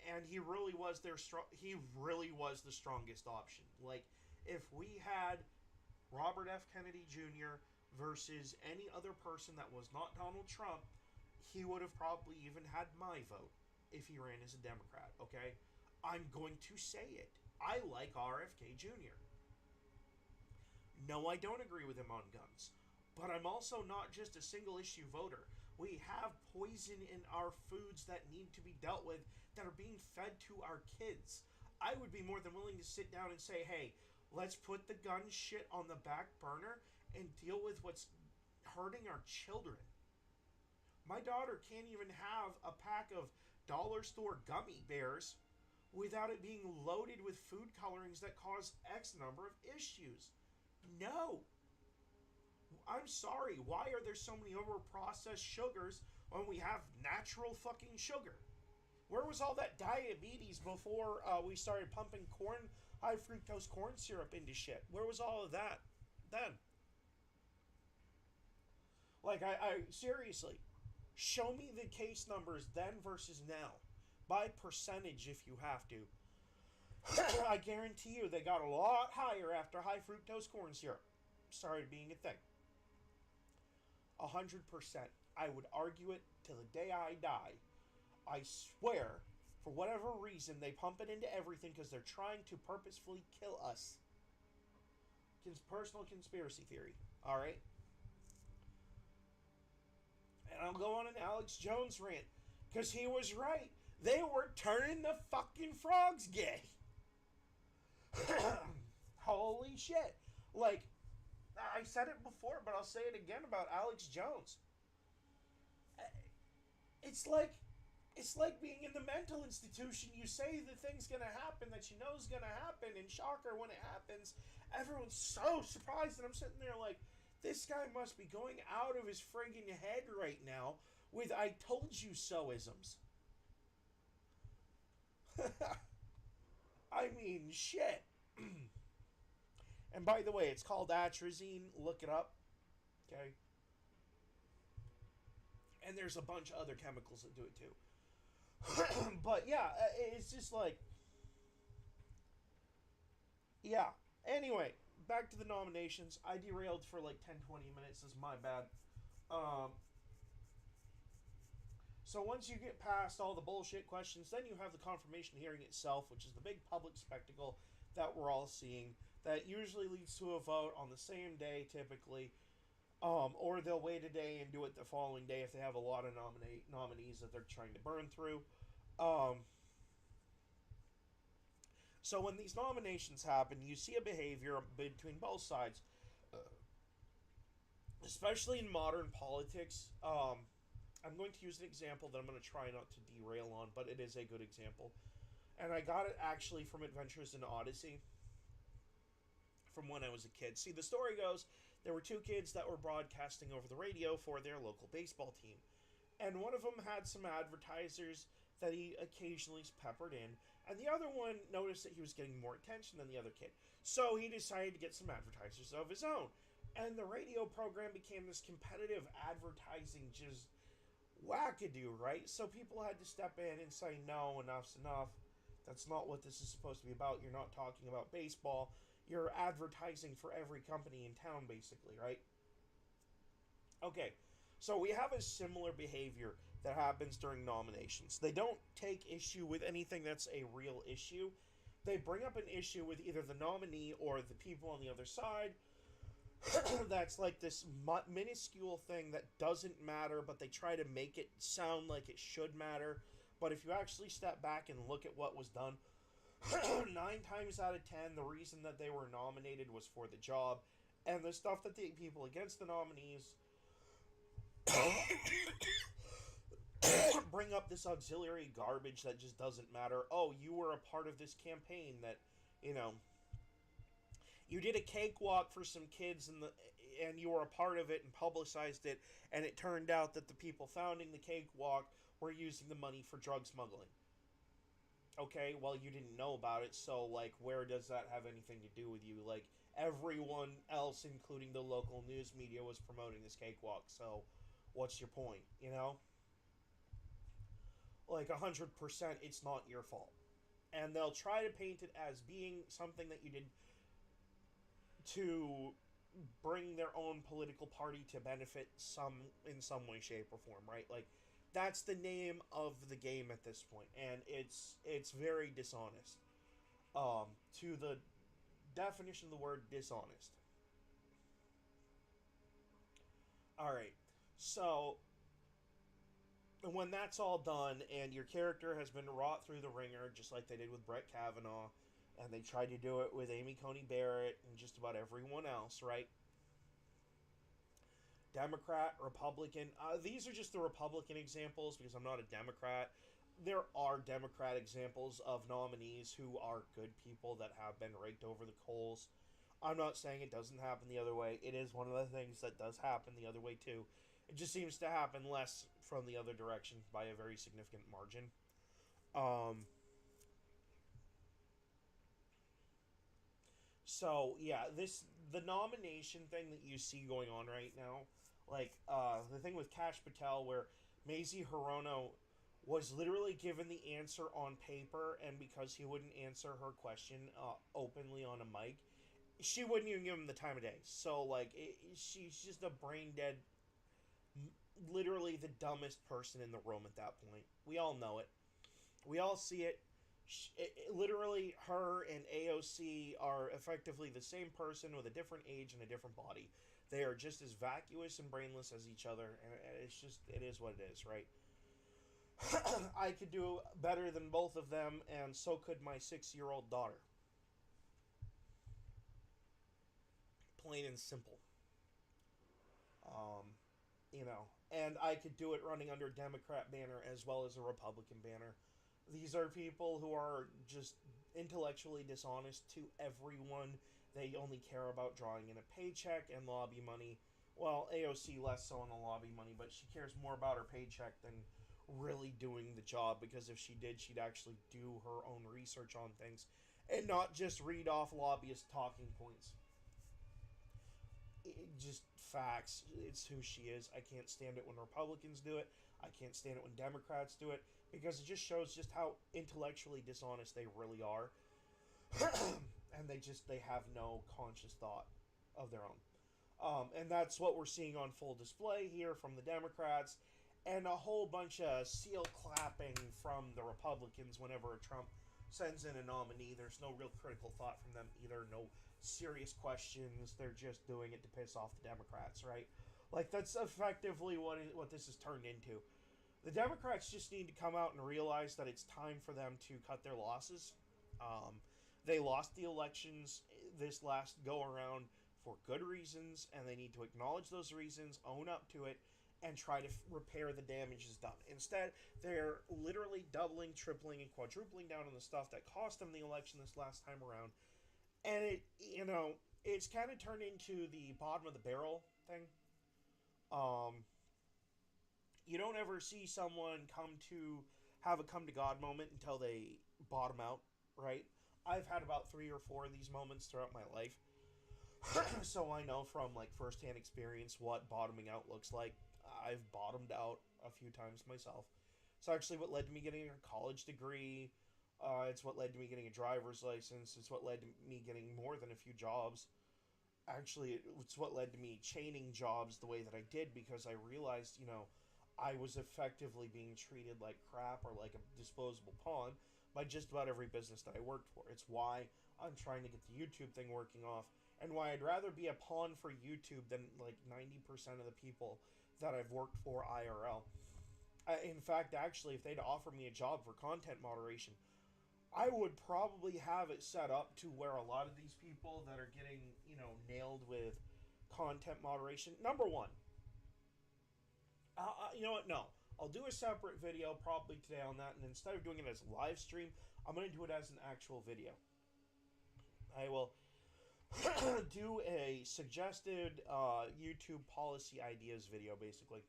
and he really was the strongest option. Like, if we had Robert F. Kennedy Jr. versus any other person that was not Donald Trump, he would have probably even had my vote if he ran as a Democrat, okay? I'm going to say it. I like RFK Jr. No, I don't agree with him on guns. But I'm also not just a single issue voter. We have poison in our foods that need to be dealt with that are being fed to our kids. I would be more than willing to sit down and say, hey, let's put the gun shit on the back burner and deal with what's hurting our children. My daughter can't even have a pack of dollar store gummy bears without it being loaded with food colorings that cause X number of issues. No. I'm sorry. Why are there so many overprocessed sugars when we have natural fucking sugar? Where was all that diabetes before we started pumping high fructose corn syrup into shit? Where was all of that then? Like, I seriously, show me the case numbers then versus now. By percentage if you have to. I guarantee you they got a lot higher after high fructose corn syrup started being a thing. 100%. I would argue it till the day I die. I swear, for whatever reason, they pump it into everything because they're trying to purposefully kill us. Personal conspiracy theory. Alright? And I'll go on an Alex Jones rant. Because he was right. They were turning the fucking frogs gay. Holy shit. Like, I said it before, but I'll say it again about Alex Jones. It's like It's like being in the mental institution. You say the thing's gonna happen that you know is gonna happen, and shocker, when it happens, everyone's so surprised, and I'm sitting there like, this guy must be going out of his friggin' head right now with "I told you so" isms. I mean, shit. And by the way, it's called atrazine. Look it up, okay? And there's a bunch of other chemicals that do it too. But yeah, it's just like, yeah. Anyway, back to the nominations. I derailed for like 10, 20 minutes. This is my bad. Um, so once you get past all the bullshit questions, then you have the confirmation hearing itself, which is the big public spectacle that we're all seeing. That usually leads to a vote on the same day, typically. Or they'll wait a day and do it the following day if they have a lot of nominees that they're trying to burn through. Um, so when these nominations happen, you see a behavior between both sides, especially in modern politics. I'm going to use an example that I'm going to try not to derail on, but it is a good example. And I got it actually from Adventures in Odyssey from when I was a kid. See, the story goes there were two kids that were broadcasting over the radio for their local baseball team. And one of them had some advertisers that he occasionally peppered in, and the other one noticed that he was getting more attention than the other kid. So he decided to get some advertisers of his own. And the radio program became this competitive advertising just wackadoo, right? So people had to step in and say, no, enough's enough. That's not what this is supposed to be about. You're not talking about baseball. You're advertising for every company in town, basically, right? Okay, so we have a similar behavior that happens during nominations. They don't take issue with anything that's a real issue. They bring up an issue with either the nominee or the people on the other side. That's like this minuscule thing that doesn't matter, but they try to make it sound like it should matter. But if you actually step back and look at what was done, 9 times out of 10, the reason that they were nominated was for the job. And the stuff that the people against the nominees bring up this auxiliary garbage that just doesn't matter. Oh, you were a part of this campaign that, you know, you did a cakewalk for some kids and you were a part of it and publicized it, and it turned out that the people founding the cakewalk were using the money for drug smuggling. Okay, well, you didn't know about it, so like, where does that have anything to do with you? Like, everyone else, including the local news media, was promoting this cakewalk, so what's your point, you know? Like, 100%, it's not your fault. And they'll try to paint it as being something that you did to bring their own political party to benefit in some way, shape, or form, right? Like, that's the name of the game at this point, and it's very dishonest. To the definition of the word dishonest. All right, so when that's all done and your character has been wrought through the ringer, just like they did with Brett Kavanaugh, and they tried to do it with Amy Coney Barrett and just about everyone else, right? Democrat, Republican. These are just the Republican examples because I'm not a Democrat. There are Democrat examples of nominees who are good people that have been raked over the coals. I'm not saying it doesn't happen the other way. It is one of the things that does happen the other way too. It just seems to happen less from the other direction by a very significant margin. Um, so yeah, the nomination thing that you see going on right now, like the thing with Cash Patel, where Mazie Hirono was literally given the answer on paper, and because he wouldn't answer her question openly on a mic, she wouldn't even give him the time of day. So like, she's just a brain dead, literally the dumbest person in the room at that point. We all know it. We all see it. Literally, her and AOC are effectively the same person with a different age and a different body. They are just as vacuous and brainless as each other, and it's just, it is what it is, right? I could do better than both of them, and so could my 6-year-old daughter. Plain and simple. Um, you know, and I could do it running under a Democrat banner as well as a Republican banner. These are people who are just intellectually dishonest to everyone. They only care about drawing in a paycheck and lobby money. Well, AOC less so on the lobby money, but she cares more about her paycheck than really doing the job, because if she did, she'd actually do her own research on things and not just read off lobbyist talking points. Just facts. It's who she is. I can't stand it when Republicans do it. I can't stand it when Democrats do it, because it just shows just how intellectually dishonest they really are. And they have no conscious thought of their own. And that's what we're seeing on full display here from the Democrats, and a whole bunch of seal clapping from the Republicans whenever Trump sends in a nominee. There's no real critical thought from them either, no serious questions. They're just doing it to piss off the Democrats, right? Like, that's effectively what this has turned into. The Democrats just need to come out and realize that it's time for them to cut their losses. They lost the elections this last go around for good reasons, and they need to acknowledge those reasons, own up to it, and try to repair the damages done. Instead, they're literally doubling, tripling, and quadrupling down on the stuff that cost them the election this last time around. And it's kind of turned into the bottom of the barrel thing. You don't ever see someone have a come to God moment until they bottom out, right? I've had about 3 or 4 of these moments throughout my life. So I know from like firsthand experience what bottoming out looks like. I've bottomed out a few times myself. It's actually what led to me getting a college degree. It's what led to me getting a driver's license. It's what led to me getting more than a few jobs. Actually, it's what led to me chaining jobs the way that I did, because I realized, I was effectively being treated like crap or like a disposable pawn by just about every business that I worked for. It's why I'm trying to get the YouTube thing working off, and why I'd rather be a pawn for YouTube than like 90% of the people that I've worked for IRL. In fact, actually, if they'd offer me a job for content moderation, I would probably have it set up to where a lot of these people that are getting, nailed with content moderation, number one, you know what? No. I'll do a separate video probably today on that, and instead of doing it as a live stream, I'm going to do it as an actual video. I will do a suggested YouTube policy ideas video, basically.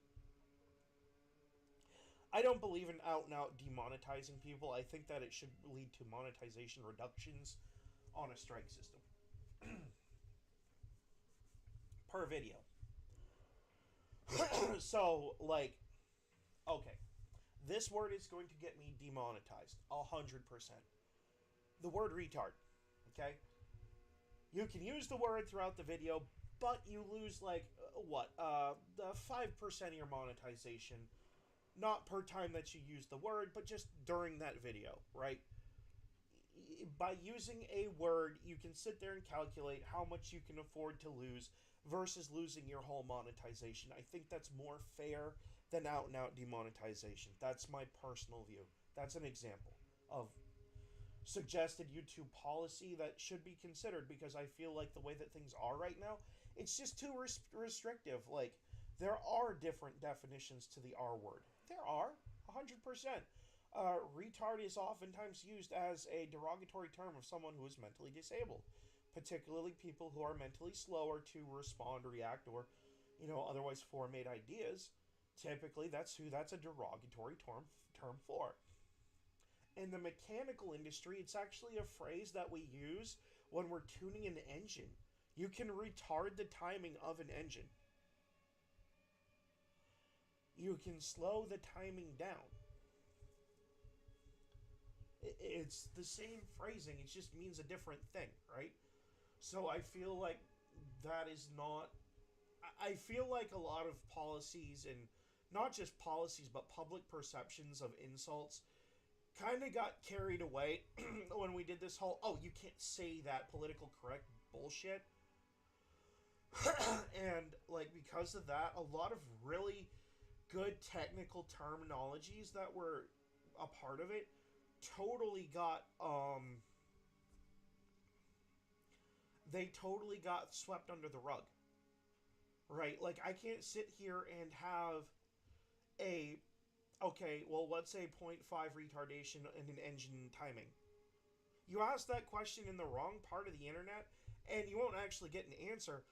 I don't believe in out-and-out demonetizing people. I think that it should lead to monetization reductions on a strike system. Per video. So, like, okay, this word is going to get me demonetized 100%. The word retard, okay? You can use the word throughout the video, but you lose, like, the 5% of your monetization, not per time that you use the word, but just during that video, right? By using a word, you can sit there and calculate how much you can afford to lose versus losing your whole monetization. I think that's more fair than out-and-out demonetization. That's my personal view. That's an example of suggested YouTube policy that should be considered, because I feel like the way that things are right now, it's just too restrictive. Like, there are different definitions to the R word. There are, 100%. Retard is oftentimes used as a derogatory term of someone who is mentally disabled, particularly people who are mentally slower to respond, react, or, otherwise formulate ideas. Typically, that's a derogatory term for. In the mechanical industry, it's actually a phrase that we use when we're tuning an engine. You can retard the timing of an engine. You can slow the timing down. It's the same phrasing, it just means a different thing, right? So I feel like that is not... I feel like a lot of policies, and not just policies, but public perceptions of insults kind of got carried away when we did this whole, you can't say that political correct bullshit. And, like, because of that, a lot of really good technical terminologies that were a part of it totally got, they totally got swept under the rug. Right? Like, I can't sit here and have a okay, well, let's say point 0.5 retardation in an engine timing. You ask that question in the wrong part of the internet, and you won't actually get an answer.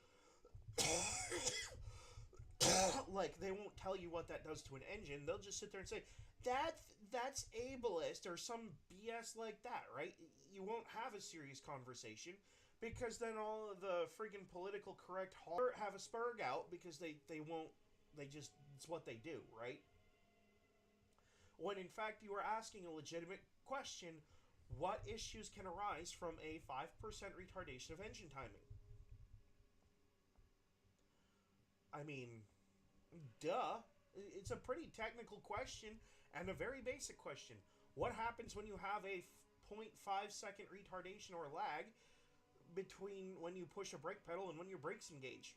Like, they won't tell you what that does to an engine. They'll just sit there and say, that's ableist, or some BS like that, right? You won't have a serious conversation, because then all of the friggin' political correct have a spurg out, because they won't, they just, it's what they do, right? When in fact you are asking a legitimate question: what issues can arise from a 5% retardation of engine timing? I mean, duh. It's a pretty technical question and a very basic question. What happens when you have a 0.5 second retardation or lag between when you push a brake pedal and when your brakes engage?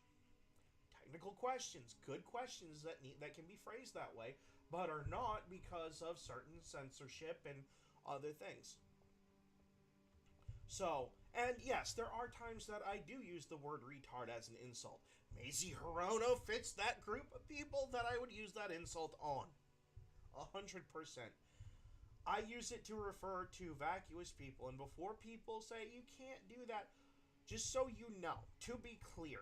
Technical questions, good questions that can be phrased that way, but are not because of certain censorship and other things. So, and yes, there are times that I do use the word retard as an insult. Mazie Hirono fits that group of people that I would use that insult on. 100%. I use it to refer to vacuous people, and before people say you can't do that, just so you know, to be clear,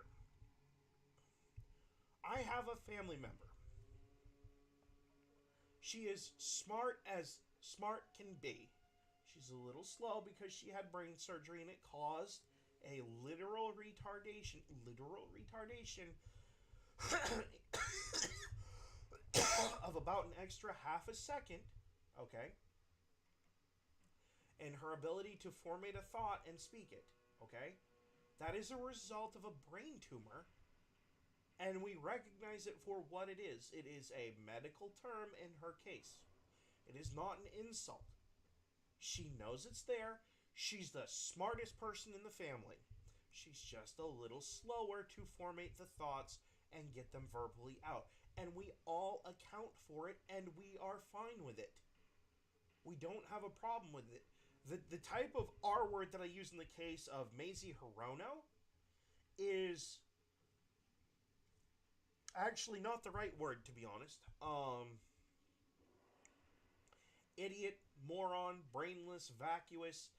I have a family member. She is smart as smart can be. She's a little slow because she had brain surgery and it caused a literal retardation of about an extra half a second, okay, in her ability to formate a thought and speak it, okay? That is a result of a brain tumor, and we recognize it for what it is. It is a medical term in her case. It is not an insult. She knows it's there. She's the smartest person in the family. She's just a little slower to formate the thoughts and get them verbally out. And we all account for it, and we are fine with it. We don't have a problem with it. The type of R word that I use in the case of Mazie Hirono is actually not the right word, to be honest. Idiot, moron, brainless, vacuous.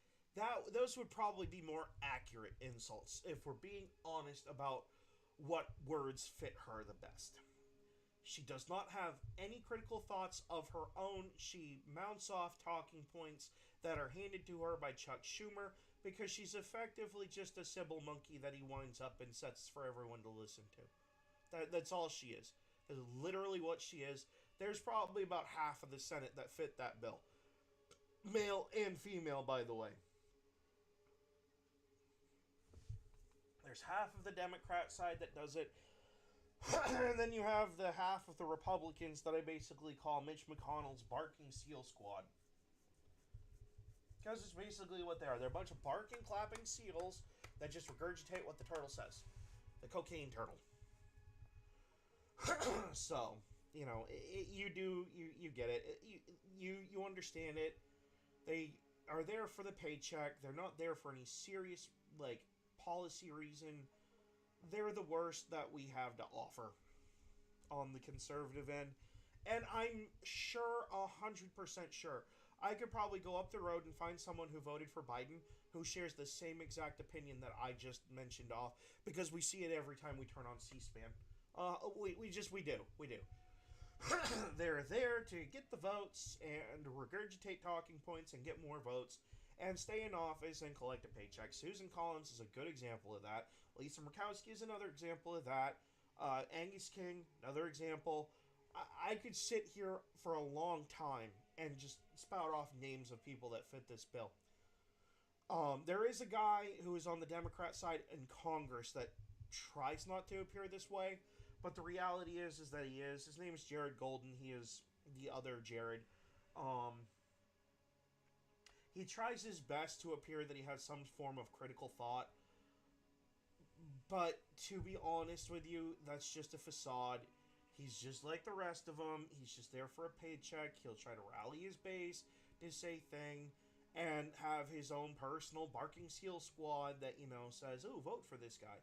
Those would probably be more accurate insults if we're being honest about what words fit her the best. She does not have any critical thoughts of her own. She mounts off talking points that are handed to her by Chuck Schumer because she's effectively just a Sybil monkey that he winds up and sets for everyone to listen to. That's all she is. That's literally what she is. There's probably about half of the Senate that fit that bill. Male and female, by the way. There's half of the Democrat side that does it. And then you have the half of the Republicans that I basically call Mitch McConnell's barking seal squad. Because it's basically what they are. They're a bunch of barking, clapping seals that just regurgitate what the turtle says. The cocaine turtle. So, you know, you get it. You understand it. They are there for the paycheck. They're not there for any serious, like, policy reason. They're the worst that we have to offer on the conservative end. And I'm sure, 100% sure, I could probably go up the road and find someone who voted for Biden who shares the same exact opinion that I just mentioned off, because we see it every time we turn on C-SPAN. We do. They're there to get the votes and regurgitate talking points and get more votes and stay in office and collect a paycheck. Susan Collins is a good example of that. Lisa Murkowski is another example of that. Angus King, another example. I could sit here for a long time and just spout off names of people that fit this bill. There is a guy who is on the Democrat side in Congress that tries not to appear this way, but the reality is that he is. His name is Jared Golden. He is the other Jared. He tries his best to appear that he has some form of critical thought, but to be honest with you, that's just a facade. He's just like the rest of them. He's just there for a paycheck. He'll try to rally his base to say thing and have his own personal barking seal squad that, you know, says, oh, vote for this guy.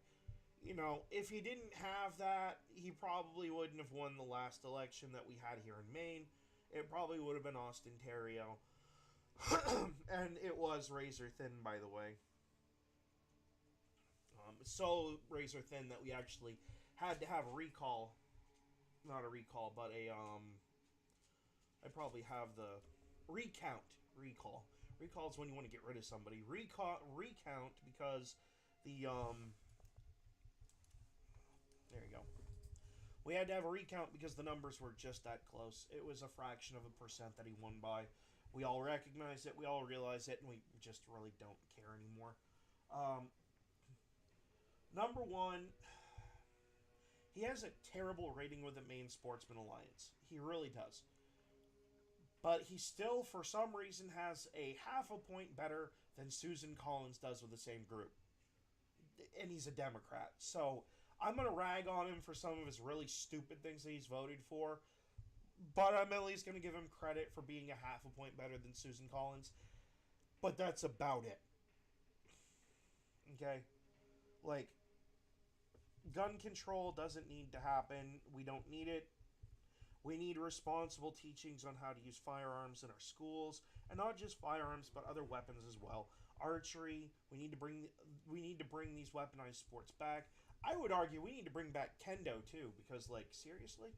If he didn't have that, he probably wouldn't have won the last election that we had here in Maine. It probably would have been Austin Terrio. And it was razor thin, by the way. So razor thin that we actually had to have a recall. Not a recall, but I probably have the recount. Recall. Recall is when you want to get rid of somebody. Recount because the there you go. We had to have a recount because the numbers were just that close. It was a fraction of a percent that he won by. We all recognize it, we all realize it, and we just really don't care anymore. Um, Number one, he has a terrible rating with the Maine Sportsman Alliance. He really does. But he still, for some reason, has a half a point better than Susan Collins does with the same group. And he's a Democrat. So I'm going to rag on him for some of his really stupid things that he's voted for. But I'm at least going to give him credit for being a half a point better than Susan Collins. But that's about it. Okay? Like, gun control doesn't need to happen. We don't need it. We need responsible teachings on how to use firearms in our schools, and not just firearms, but other weapons as well. Archery. We need to bring these weaponized sports back. I would argue we need to bring back kendo too, because seriously,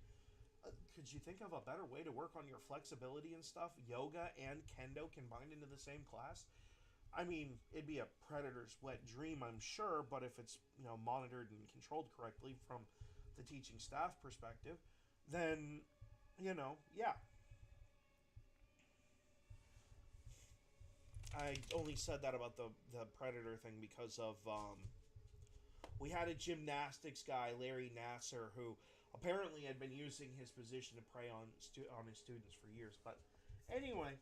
could you think of a better way to work on your flexibility and stuff? Yoga and kendo combined into the same class. I mean, it'd be a predator's wet dream, I'm sure, but if it's monitored and controlled correctly from the teaching staff perspective, then yeah. I only said that about the predator thing because of we had a gymnastics guy, Larry Nasser, who apparently had been using his position to prey on his students for years. But anyway,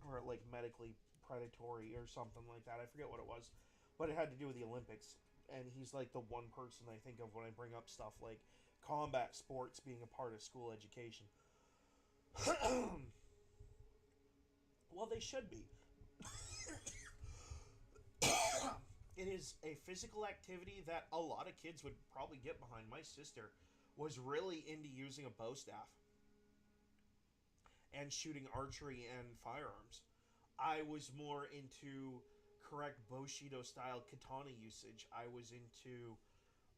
or medically predatory or something like that. I forget what it was, but it had to do with the Olympics. And he's the one person I think of when I bring up stuff like combat sports being a part of school education. Well, they should be. It is a physical activity that a lot of kids would probably get behind. My sister was really into using a bow staff and shooting archery and firearms. I was more into correct Bushido style katana usage. I was into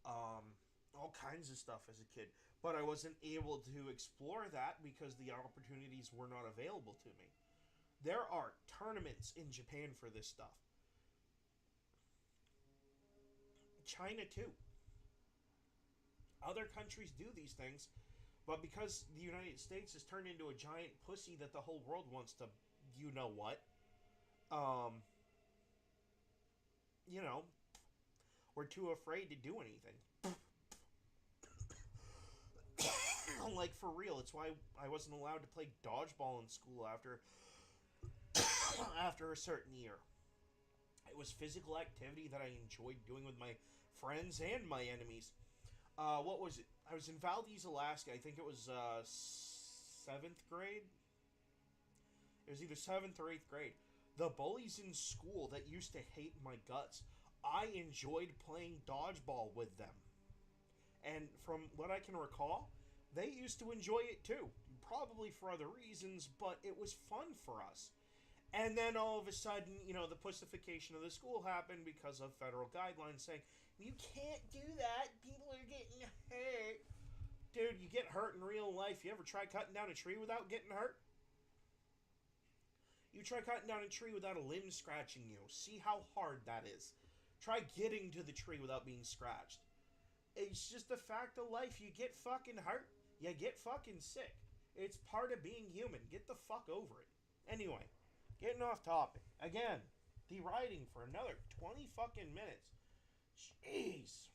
all kinds of stuff as a kid, but I wasn't able to explore that because the opportunities were not available to me. There are tournaments in Japan for this stuff. China too. Other countries do these things, but because the United States has turned into a giant pussy that the whole world wants to, you know what? You know, we're too afraid to do anything. For real, it's why I wasn't allowed to play dodgeball in school after after a certain year. It was physical activity that I enjoyed doing with my friends and my enemies. What was it? I was in Valdez, Alaska. I think it was 7th grade. It was either 7th or 8th grade. The bullies in school that used to hate my guts, I enjoyed playing dodgeball with them. And from what I can recall, they used to enjoy it too. Probably for other reasons, but it was fun for us. And then all of a sudden, the pussification of the school happened because of federal guidelines saying, you can't do that, people are getting hurt. Dude, you get hurt in real life. You ever try cutting down a tree without getting hurt? You try cutting down a tree without a limb scratching you. See how hard that is. Try getting to the tree without being scratched. It's just a fact of life. You get fucking hurt. You get fucking sick. It's part of being human. Get the fuck over it. Anyway, getting off topic. Again, deriding for another 20 fucking minutes. Jeez.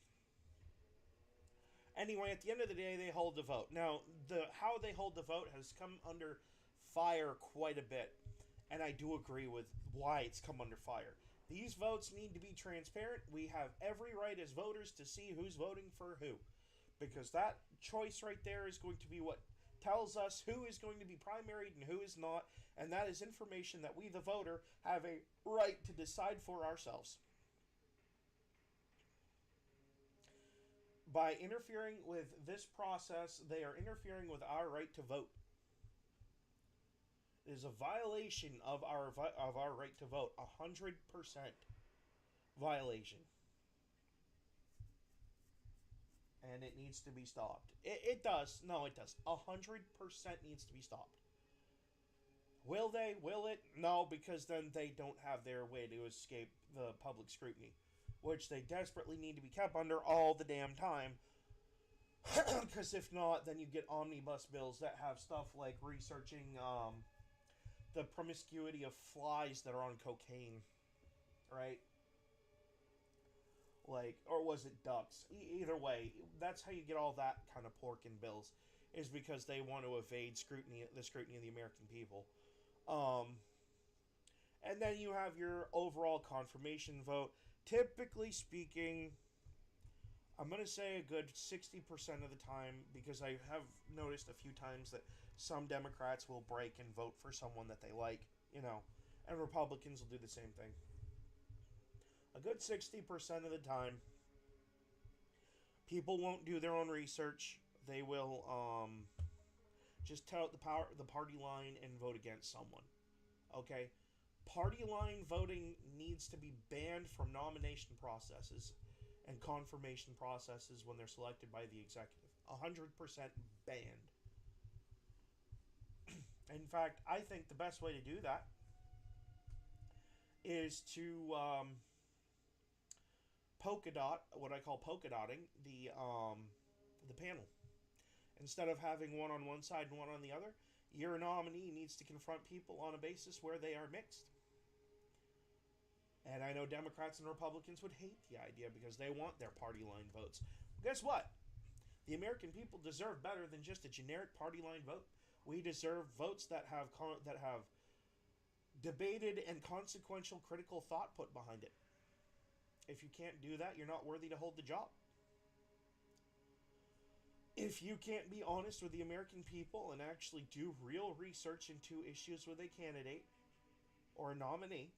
Anyway, at the end of the day, they hold the vote. Now, how they hold the vote has come under fire quite a bit. And I do agree with why it's come under fire. These votes need to be transparent. We have every right as voters to see who's voting for who. Because that choice right there is going to be what tells us who is going to be primaried and who is not. And that is information that we, the voter, have a right to decide for ourselves. By interfering with this process, they are interfering with our right to vote. It is a violation of our right to vote. 100% violation. And it needs to be stopped. It does. No, it does. 100% needs to be stopped. Will they? Will it? No, because then they don't have their way to escape the public scrutiny, which they desperately need to be kept under all the damn time. Because if not, then you get omnibus bills that have stuff like researching the promiscuity of flies that are on cocaine, right? Like, or was it ducks? Either way, that's how you get all that kind of pork in bills, is because they want to evade the scrutiny of the American people. Um, and then you have your overall confirmation vote. Typically speaking, I'm going to say a good 60% of the time, because I have noticed a few times that some Democrats will break and vote for someone that they like, and Republicans will do the same thing. A good 60% of the time, people won't do their own research. They will just tout the party line and vote against someone. Okay? Party line voting needs to be banned from nomination processes and confirmation processes when they're selected by the executive. 100% banned. In fact, I think the best way to do that is to what I call polka dotting the panel. Instead of having one on one side and one on the other, your nominee needs to confront people on a basis where they are mixed. And I know Democrats and Republicans would hate the idea because they want their party line votes. Guess what? The American people deserve better than just a generic party line vote. We deserve votes that have debated and consequential critical thought put behind it. If you can't do that, you're not worthy to hold the job. If you can't be honest with the American people and actually do real research into issues with a candidate or a nominee,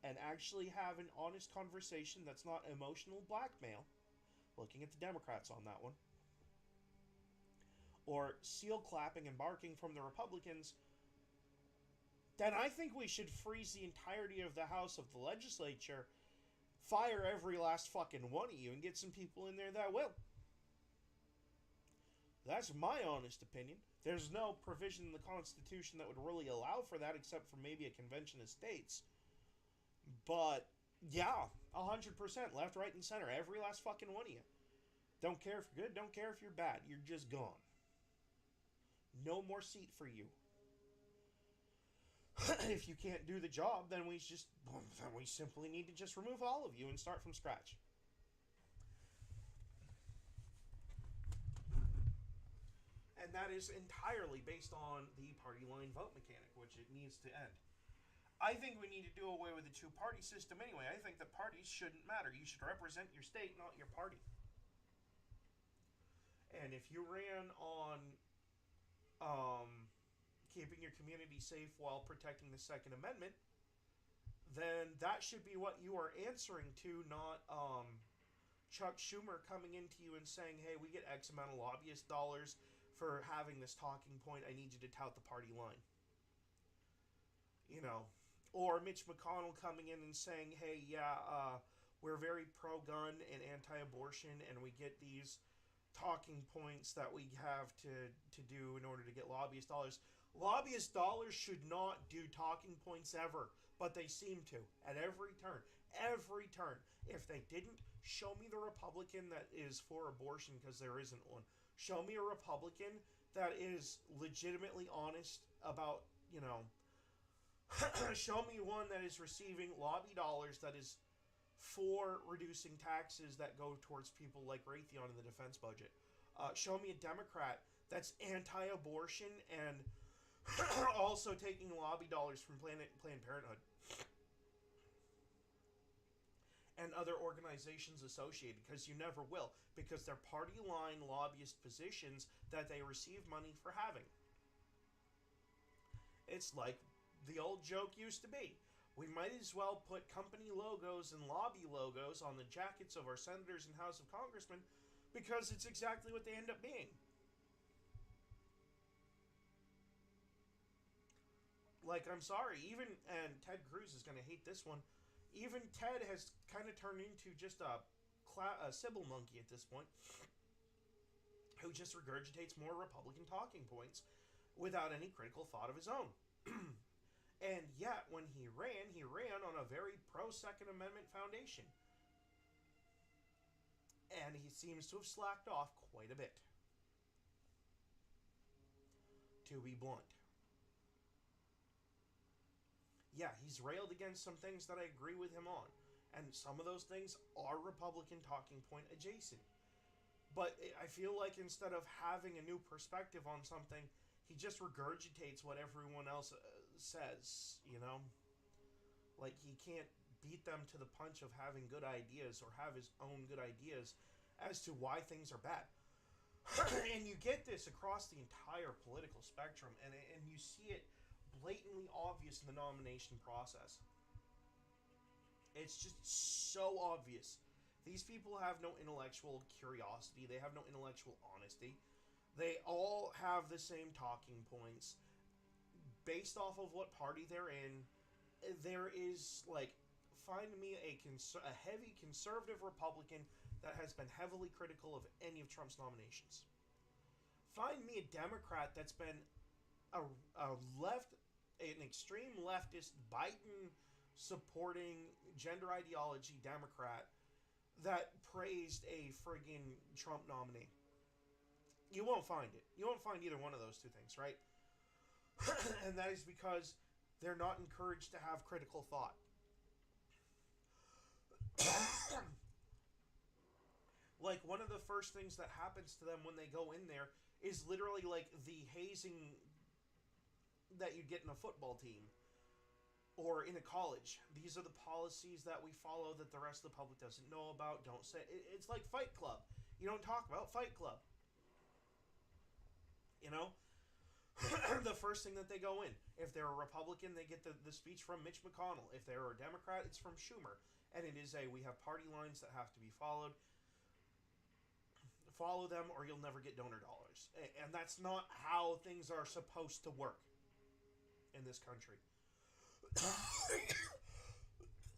and actually have an honest conversation that's not emotional blackmail, looking at the Democrats on that one, or seal clapping and barking from the Republicans, then I think we should freeze the entirety of the House of the legislature, fire every last fucking one of you, and get some people in there that will. That's my honest opinion. There's no provision in the Constitution that would really allow for that, except for maybe a convention of states. But, yeah, 100%, left, right, and center. Every last fucking one of you. Don't care if you're good, don't care if you're bad. You're just gone. No more seat for you. If you can't do the job, then we simply need to just remove all of you and start from scratch. And that is entirely based on the party line vote mechanic, which it needs to end. I think we need to do away with the two-party system anyway. I think that parties shouldn't matter. You should represent your state, not your party. And if you ran on keeping your community safe while protecting the Second Amendment, then that should be what you are answering to, not Chuck Schumer coming into you and saying, hey, we get X amount of lobbyist dollars for having this talking point. I need you to tout the party line. Or Mitch McConnell coming in and saying, hey, we're very pro-gun and anti-abortion, and we get these talking points that we have to do in order to get lobbyist dollars. Lobbyist dollars should not do talking points ever, but they seem to at every turn. Every turn. If they didn't, show me the Republican that is for abortion, because there isn't one. Show me a Republican that is legitimately honest about, show me one that is receiving lobby dollars that is for reducing taxes that go towards people like Raytheon in the defense budget. Show me a Democrat that's anti-abortion and also taking lobby dollars from Planned Parenthood and other organizations associated, because you never will, because they're party line lobbyist positions that they receive money for having. It's like the old joke used to be. We might as well put company logos and lobby logos on the jackets of our senators and House of Congressmen, because it's exactly what they end up being. Like, I'm sorry, even, and Ted Cruz is going to hate this one, even Ted has kind of turned into just a Sybil monkey at this point, who just regurgitates more Republican talking points without any critical thought of his own. And yet, when he ran on a very pro-Second Amendment foundation. And he seems to have slacked off quite a bit. To be blunt. Yeah, he's railed against some things that I agree with him on. And some of those things are Republican talking point adjacent. But I feel like instead of having a new perspective on something, he just regurgitates what everyone else says, you know? Like, he can't beat them to the punch of having good ideas or have his own good ideas as to why things are bad. And you get this across the entire political spectrum, and you see it blatantly obvious in the nomination process. It's just so obvious. These people have no intellectual curiosity. They have no intellectual honesty. They all have the same talking points. Based off of what party they're in, there is, like, find me a heavy conservative Republican that has been heavily critical of any of Trump's nominations. Find me a Democrat that's been an extreme leftist, Biden-supporting, gender ideology Democrat that praised a friggin' Trump nominee. You won't find it. You won't find either one of those two things, right? And that is because they're not encouraged to have critical thought. Like, one of the first things that happens to them when they go in there is literally like the hazing that you get in a football team or in a college. These are the policies that we follow that the rest of the public doesn't know about. Don't say it's like Fight Club. You don't talk about Fight Club. You know? The first thing that they go in. If they're a Republican, they get the speech from Mitch McConnell. If they're a Democrat, it's from Schumer. And it is we have party lines that have to be followed. Follow them or you'll never get donor dollars. And that's not how things are supposed to work in this country.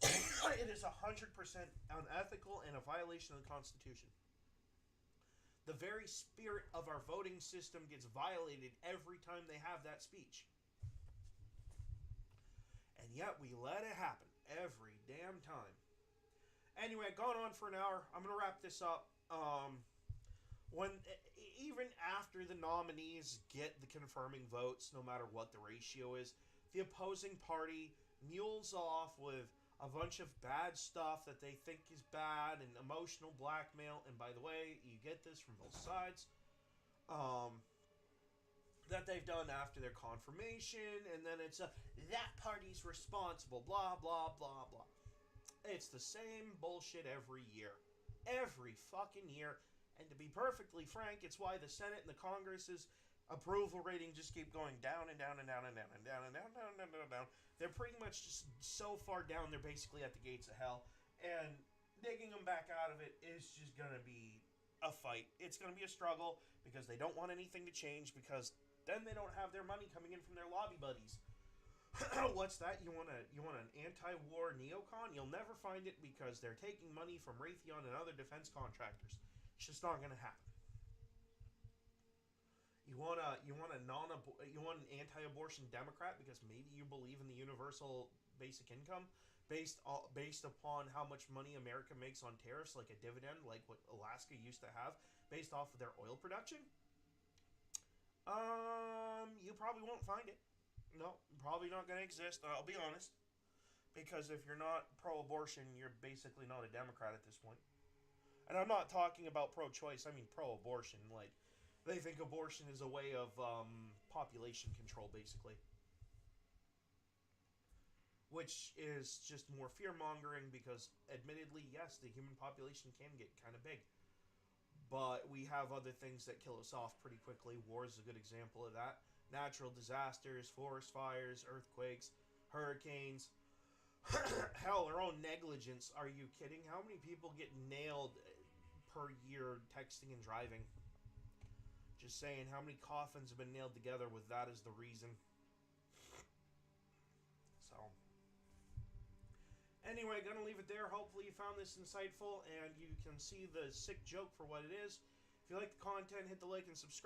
It is 100% unethical and a violation of the Constitution. The very spirit of our voting system gets violated every time they have that speech. And yet we let it happen every damn time. Anyway, gone on for an hour. I'm going to wrap this up. Even after the nominees get the confirming votes, no matter what the ratio is, the opposing party mules off with a bunch of bad stuff that they think is bad and emotional blackmail. And by the way, you get this from both sides. That they've done after their confirmation, and then it's that party's responsible, blah, blah, blah, blah. It's the same bullshit every year. Every fucking year. And to be perfectly frank, it's why the Senate and the Congress's approval rating just keep going down and down and down and down and down and down and down and down and down. They're pretty much just so far down, they're basically at the gates of hell. And digging them back out of it is just going to be a fight. It's going to be a struggle because they don't want anything to change, because then they don't have their money coming in from their lobby buddies. What's that? You want an anti-war neocon? You'll never find it, because they're taking money from Raytheon and other defense contractors. It's just not going to happen. You want an anti-abortion Democrat because maybe you believe in the universal basic income based upon how much money America makes on tariffs, like a dividend, like what Alaska used to have, based off of their oil production. You probably won't find it. No, probably not going to exist. I'll be honest, because if you're not pro-abortion, you're basically not a Democrat at this point. And I'm not talking about pro-choice, I mean pro-abortion. Like, they think abortion is a way of population control, basically. Which is just more fear-mongering, because, admittedly, yes, the human population can get kind of big. But we have other things that kill us off pretty quickly. War is a good example of that. Natural disasters, forest fires, earthquakes, hurricanes. Hell, their own negligence. Are you kidding? How many people get nailed per year texting and driving. Just saying, how many coffins have been nailed together with that as the reason. So, anyway, gonna leave it there. Hopefully you found this insightful and you can see the sick joke for what it is. If you like the content, hit the like and subscribe.